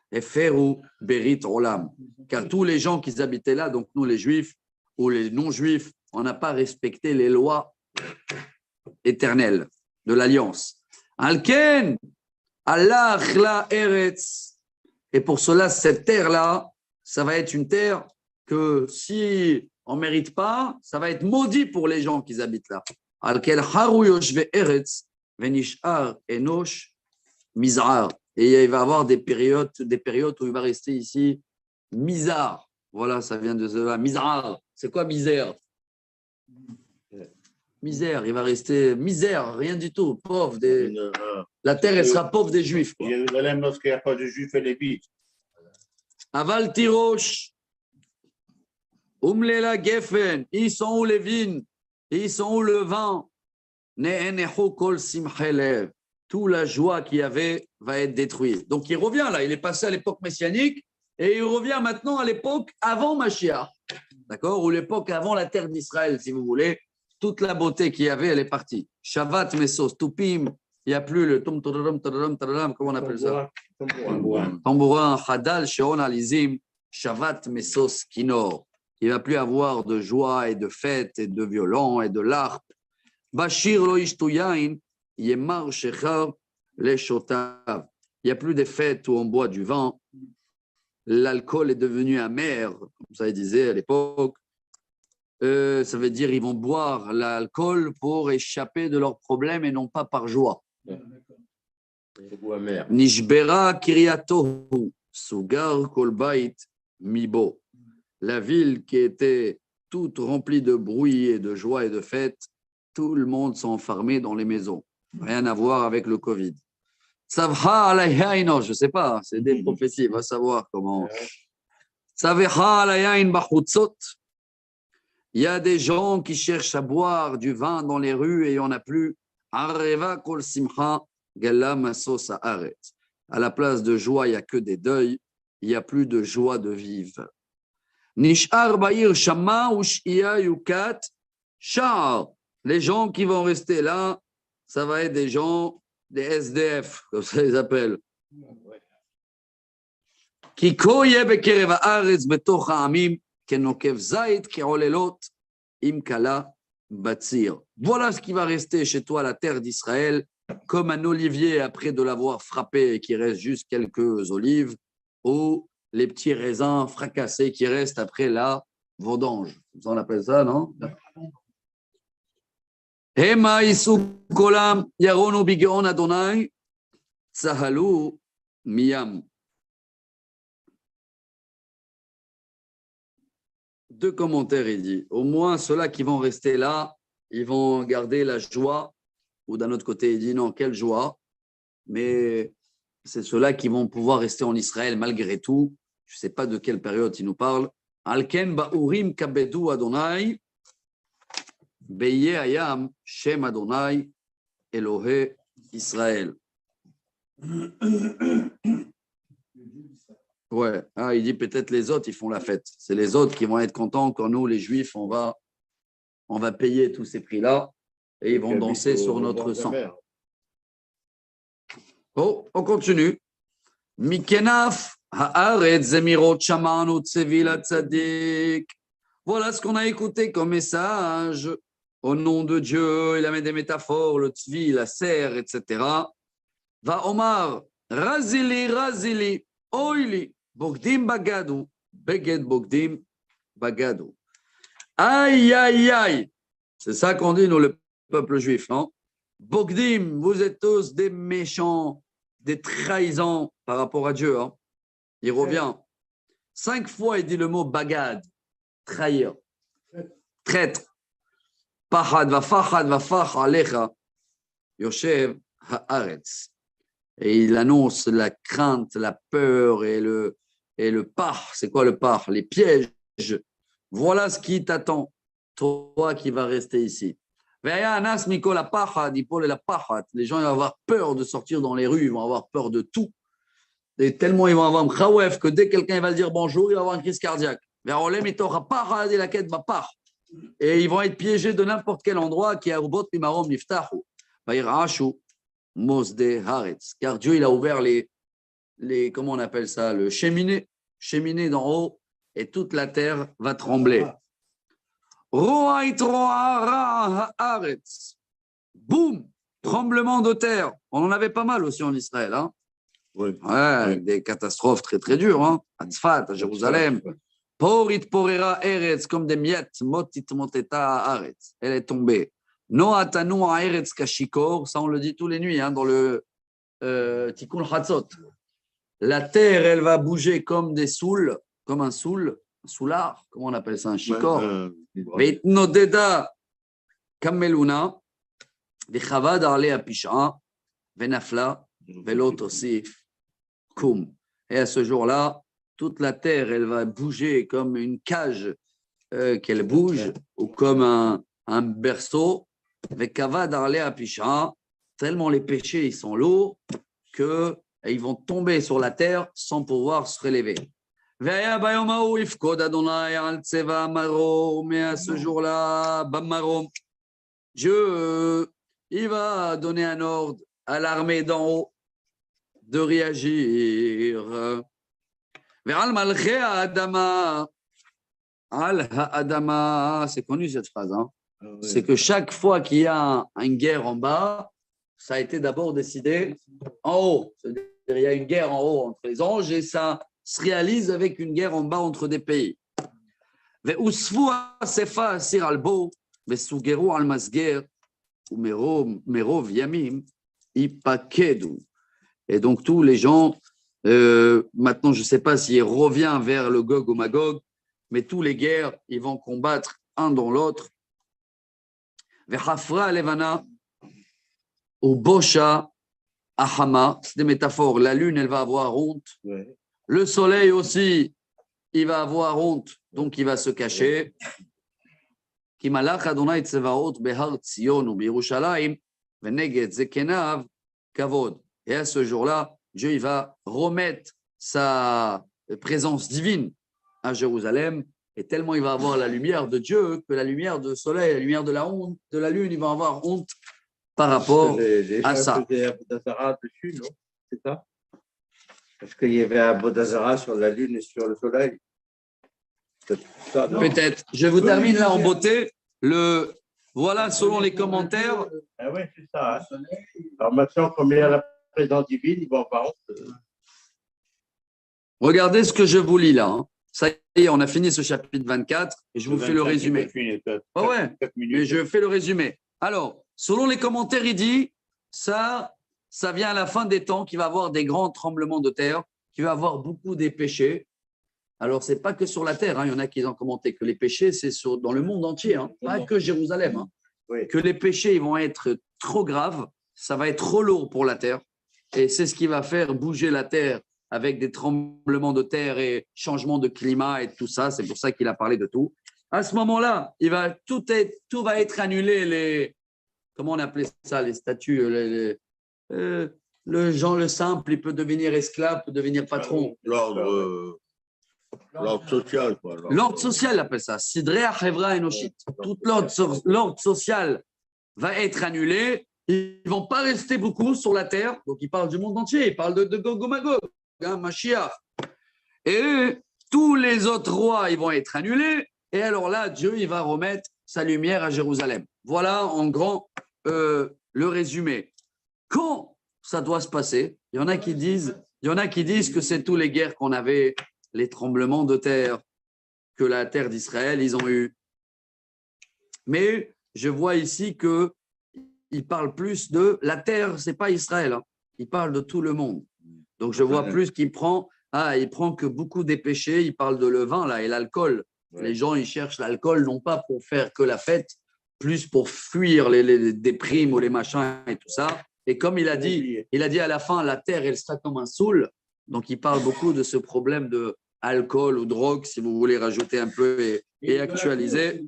eferu berit olam. Car tous les gens qui habitaient là, donc nous les juifs ou les non-juifs, on n'a pas respecté les lois éternelles de l'alliance. Alken, Allah la eretz. Et pour cela, cette terre-là, ça va être une terre que si on ne mérite pas, ça va être maudit pour les gens qui habitent là. Alken haru yoshve eretz, venishar enosh mizar. Et il va y avoir des périodes où il va rester ici misère. Voilà, ça vient de cela. Misère. C'est quoi misère? Misère. Il va rester misère, rien du tout. Pauvre. La terre, elle sera pauvre des Juifs. Quoi. Jérusalem, lorsqu'il n'y a pas de Juifs, elle est vide. Aval tirosh. Umlela gefen. Ils sont où les vignes? Ils sont où le vin? Ne'enehu kol simchelev. Toute la joie qu'il y avait va être détruite. Donc, il revient là. Il est passé à l'époque messianique et il revient maintenant à l'époque avant Mashiach. D'accord? Ou l'époque avant la terre d'Israël, si vous voulez. Toute la beauté qu'il y avait, elle est partie. Shavat, Mesos, Tupim. Il n'y a plus le tum, tadadam, tadadam, tadadam, comment on appelle ça? Tambourin, Hadal, Sheon, Alizim, Shavat, Mesos, Kinor. Il ne va plus avoir de joie et de fête et de violon et de larpe. Bashir, lo ishtuyain. Yemar Shechar les Shotav. Il n'y a plus de fêtes où on boit du vin. L'alcool est devenu amer, comme ça il disait à l'époque. Ça veut dire qu'ils vont boire l'alcool pour échapper de leurs problèmes et non pas par joie. Nishbera Kiryatohu, Sugar Kolbait Mibo. La ville qui était toute remplie de bruit et de joie et de fête, tout le monde s'est enfermé dans les maisons. Rien à voir avec le Covid. Savha alayaino, je ne sais pas, c'est des prophéties, va savoir comment. Savha alayain bachutzot. Il y a des gens qui cherchent à boire du vin dans les rues et il n'y en a plus. Areva kol simcha gala masos haaret. À la place de joie, il n'y a que des deuils. Il n'y a plus de joie de vivre. Nishar ba'ir shama ushia yukat shar. Les gens qui vont rester là, ça va être des gens, des SDF, comme ça ils appellent. Ki koye bekerev haaretz betoch ha'amim kenokev zait keolelot im kala batzir. Voilà ce qui va rester chez toi, la terre d'Israël, comme un olivier après de l'avoir frappé et qui reste juste quelques olives, ou les petits raisins fracassés qui restent après la vendange. On appelle ça, non? Hema isu kolam yaronu bigeon Adonai tsahalu miyam. Deux commentaires, il dit. Au moins, ceux-là qui vont rester là, ils vont garder la joie. Ou d'un autre côté, il dit non, quelle joie. Mais c'est ceux-là qui vont pouvoir rester en Israël malgré tout. Je ne sais pas de quelle période il nous parle. Alken ba'urim kabedu Adonai. Beye ayam Shem Adonai Elohe Israël. Ouais, ah, il dit peut-être les autres, ils font la fête. C'est les autres qui vont être contents quand nous, les Juifs, on va payer tous ces prix-là et ils vont danser sur notre sang. Oh, on continue. Mikenaf haaretz zemirot shamanu tsevila tzadik. Voilà ce qu'on a écouté comme message. Au nom de Dieu, il amène des métaphores, le tzvi, la serre, etc. Va Omar, razili, razili, oili, bogdim bagadou, beged bogdim bagadou. Aïe, aïe, aïe. C'est ça qu'on dit, nous, le peuple juif, non? Bogdim, vous êtes tous des méchants, des trahisons par rapport à Dieu. Hein? Il revient. 5 fois, il dit le mot bagad, trahir, traître. Pachad va fach alecha, Yoshev haaretz. Et il annonce la crainte, la peur et le par. C'est quoi le par? Les pièges. Voilà ce qui t'attend, toi qui vas rester ici. Les gens vont avoir peur de sortir dans les rues, ils vont avoir peur de tout. Et tellement ils vont avoir un khawef que dès que quelqu'un va dire bonjour, il va avoir une crise cardiaque. Et ils vont être piégés de n'importe quel endroit qui a robot pimarom niftahu. Car Dieu il a ouvert les comment on appelle ça, le cheminée d'en haut et toute la terre va trembler. Boum, Tremblement de terre. On en avait pas mal aussi en Israël. Hein. Oui. Ouais, des catastrophes très très dures. Hein. À Tzfat, à Jérusalem. Porit porera eretz, comme des miettes. Motit moteta aretz. Elle est tombée. Noatanu eretz kashikor. Ça, on le dit tous les nuits hein, dans le Tikkun Chatzot. La terre, elle va bouger comme des souls, comme un soulard. Comment on appelle ça? Un shikor. Veitnodeda kameluna. Vechavad arle apisha. Venafla. Velot osif. Koum. Et à ce jour-là, toute la terre, elle va bouger comme une cage qu'elle bouge, ou comme un berceau. Vechavad arle apisha. Tellement les péchés ils sont lourds qu'ils vont tomber sur la terre sans pouvoir se relever. Mais à ce jour-là, Dieu il va donner un ordre à l'armée d'en haut de réagir. C'est connu cette phrase. Hein? C'est que chaque fois qu'il y a une guerre en bas, ça a été d'abord décidé en haut. C'est-à-dire il y a une guerre en haut entre les anges et ça se réalise avec une guerre en bas entre des pays. Et donc tous les gens, maintenant je ne sais pas s'il revient vers le Gog ou Magog, mais tous les guerres, ils vont combattre un dans l'autre. Vechafra levana. Ou Bosha, Ahama, c'est des métaphores. La lune, elle va avoir honte. Ouais. Le soleil aussi, il va avoir honte, donc il va se cacher. Ki malach Adonai tsevaot behar Tzion ou Birushalayim, veneged zekenav kavod. Et à ce jour-là, Dieu il va remettre sa présence divine à Jérusalem. Et tellement il va avoir la lumière de Dieu que la lumière du soleil, la lumière de la honte, de la lune, il va avoir honte. Par rapport à ça. Dessus, non? C'est ça? Parce qu'il y avait un Bodazara sur la lune et sur le soleil. Ça, peut-être. Je vous termine là en beauté. Voilà, selon les commentaires. Ah oui, c'est ça. Hein. Alors maintenant, comme il y a la présence divine, ils vont avoir honte. Regardez ce que je vous lis là. Hein. Ça y est, on a fini ce chapitre 24 et je vous fais le résumé. Ouais, mais je fais le résumé. Alors, selon les commentaires, il dit, ça vient à la fin des temps, qu'il va y avoir des grands tremblements de terre, qu'il va y avoir beaucoup des péchés. Alors, ce n'est pas que sur la terre, hein. Il y en a qui ont commenté que les péchés, c'est dans le monde entier, hein. Pas que Jérusalem. Hein. Oui. Que les péchés ils vont être trop graves, ça va être trop lourd pour la terre. Et c'est ce qui va faire bouger la terre avec des tremblements de terre et changements de climat et tout ça. C'est pour ça qu'il a parlé de tout. À ce moment-là, tout va être annulé, comment on appelait ça, les statuts, le simple, il peut devenir esclave, peut devenir patron. L'ordre social, quoi. L'ordre social, il appelle ça. Sidrei Hachevra Enoshit. Tout l'ordre social va être annulé. Ils ne vont pas rester beaucoup sur la terre. Donc, il parle du monde entier. Il parle de Gog et Magog, hein, Mashiach. Et tous les autres rois, ils vont être annulés. Et alors là, Dieu, il va remettre sa lumière à Jérusalem. Voilà, en grand, le résumé. Quand ça doit se passer, il y en a qui disent que c'est tous les guerres qu'on avait, les tremblements de terre que la terre d'Israël, ils ont eu. Mais je vois ici qu'il parle plus de la terre, ce n'est pas Israël. Hein. Il parle de tout le monde. Donc, je vois plus qu'il prend que beaucoup des péchés. Il parle de levain là, et l'alcool. Ouais. Les gens, ils cherchent l'alcool non pas pour faire que la fête, plus pour fuir les déprimes ou les machins et tout ça. Et comme il a dit à la fin, la terre, elle sera comme un soul. Donc, il parle beaucoup de ce problème de alcool ou drogue, si vous voulez rajouter un peu et actualiser.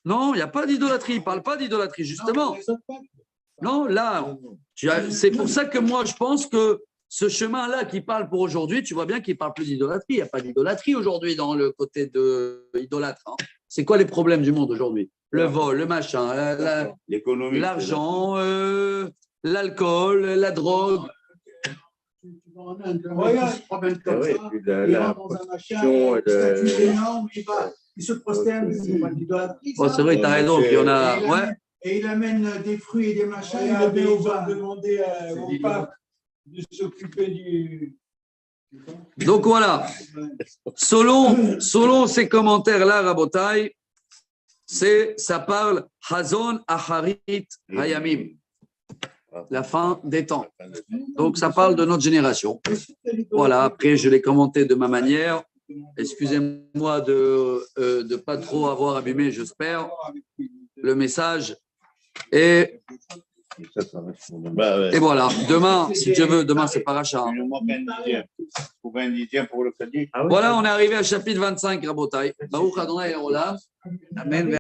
Non, il n'y a pas d'idolâtrie. Il ne parle pas d'idolâtrie, justement. Non, là, c'est pour ça que moi, je pense que ce chemin-là qui parle pour aujourd'hui, tu vois bien qu'il ne parle plus d'idolâtrie. Il n'y a pas d'idolâtrie aujourd'hui dans le côté de idolâtre. Hein. C'est quoi les problèmes du monde aujourd'hui? Le vol, le machin, l'économie, l'argent, l'alcool, la drogue. Tu vas en Inde, il se promène comme ça, il rentre dans un machin, statut énorme, il se prosterne, c'est pas d'idolâtrie. C'est vrai, tu as raison, il y en a. Ouais. et il amène des fruits et des machins, il le met au bas. Demander au pape de s'occuper du. Donc voilà, selon ces commentaires-là, Rabotai, ça parle Hazon Aharit Hayamim, la fin des temps. Donc ça parle de notre génération. Voilà, après je l'ai commenté de ma manière. Excusez-moi de ne pas trop avoir abîmé, j'espère, le message. Et voilà, demain, si Dieu veut, demain c'est Paracha. Voilà, on est arrivé à chapitre 25, Rabotai. Baruch Adonai Olam. Amen.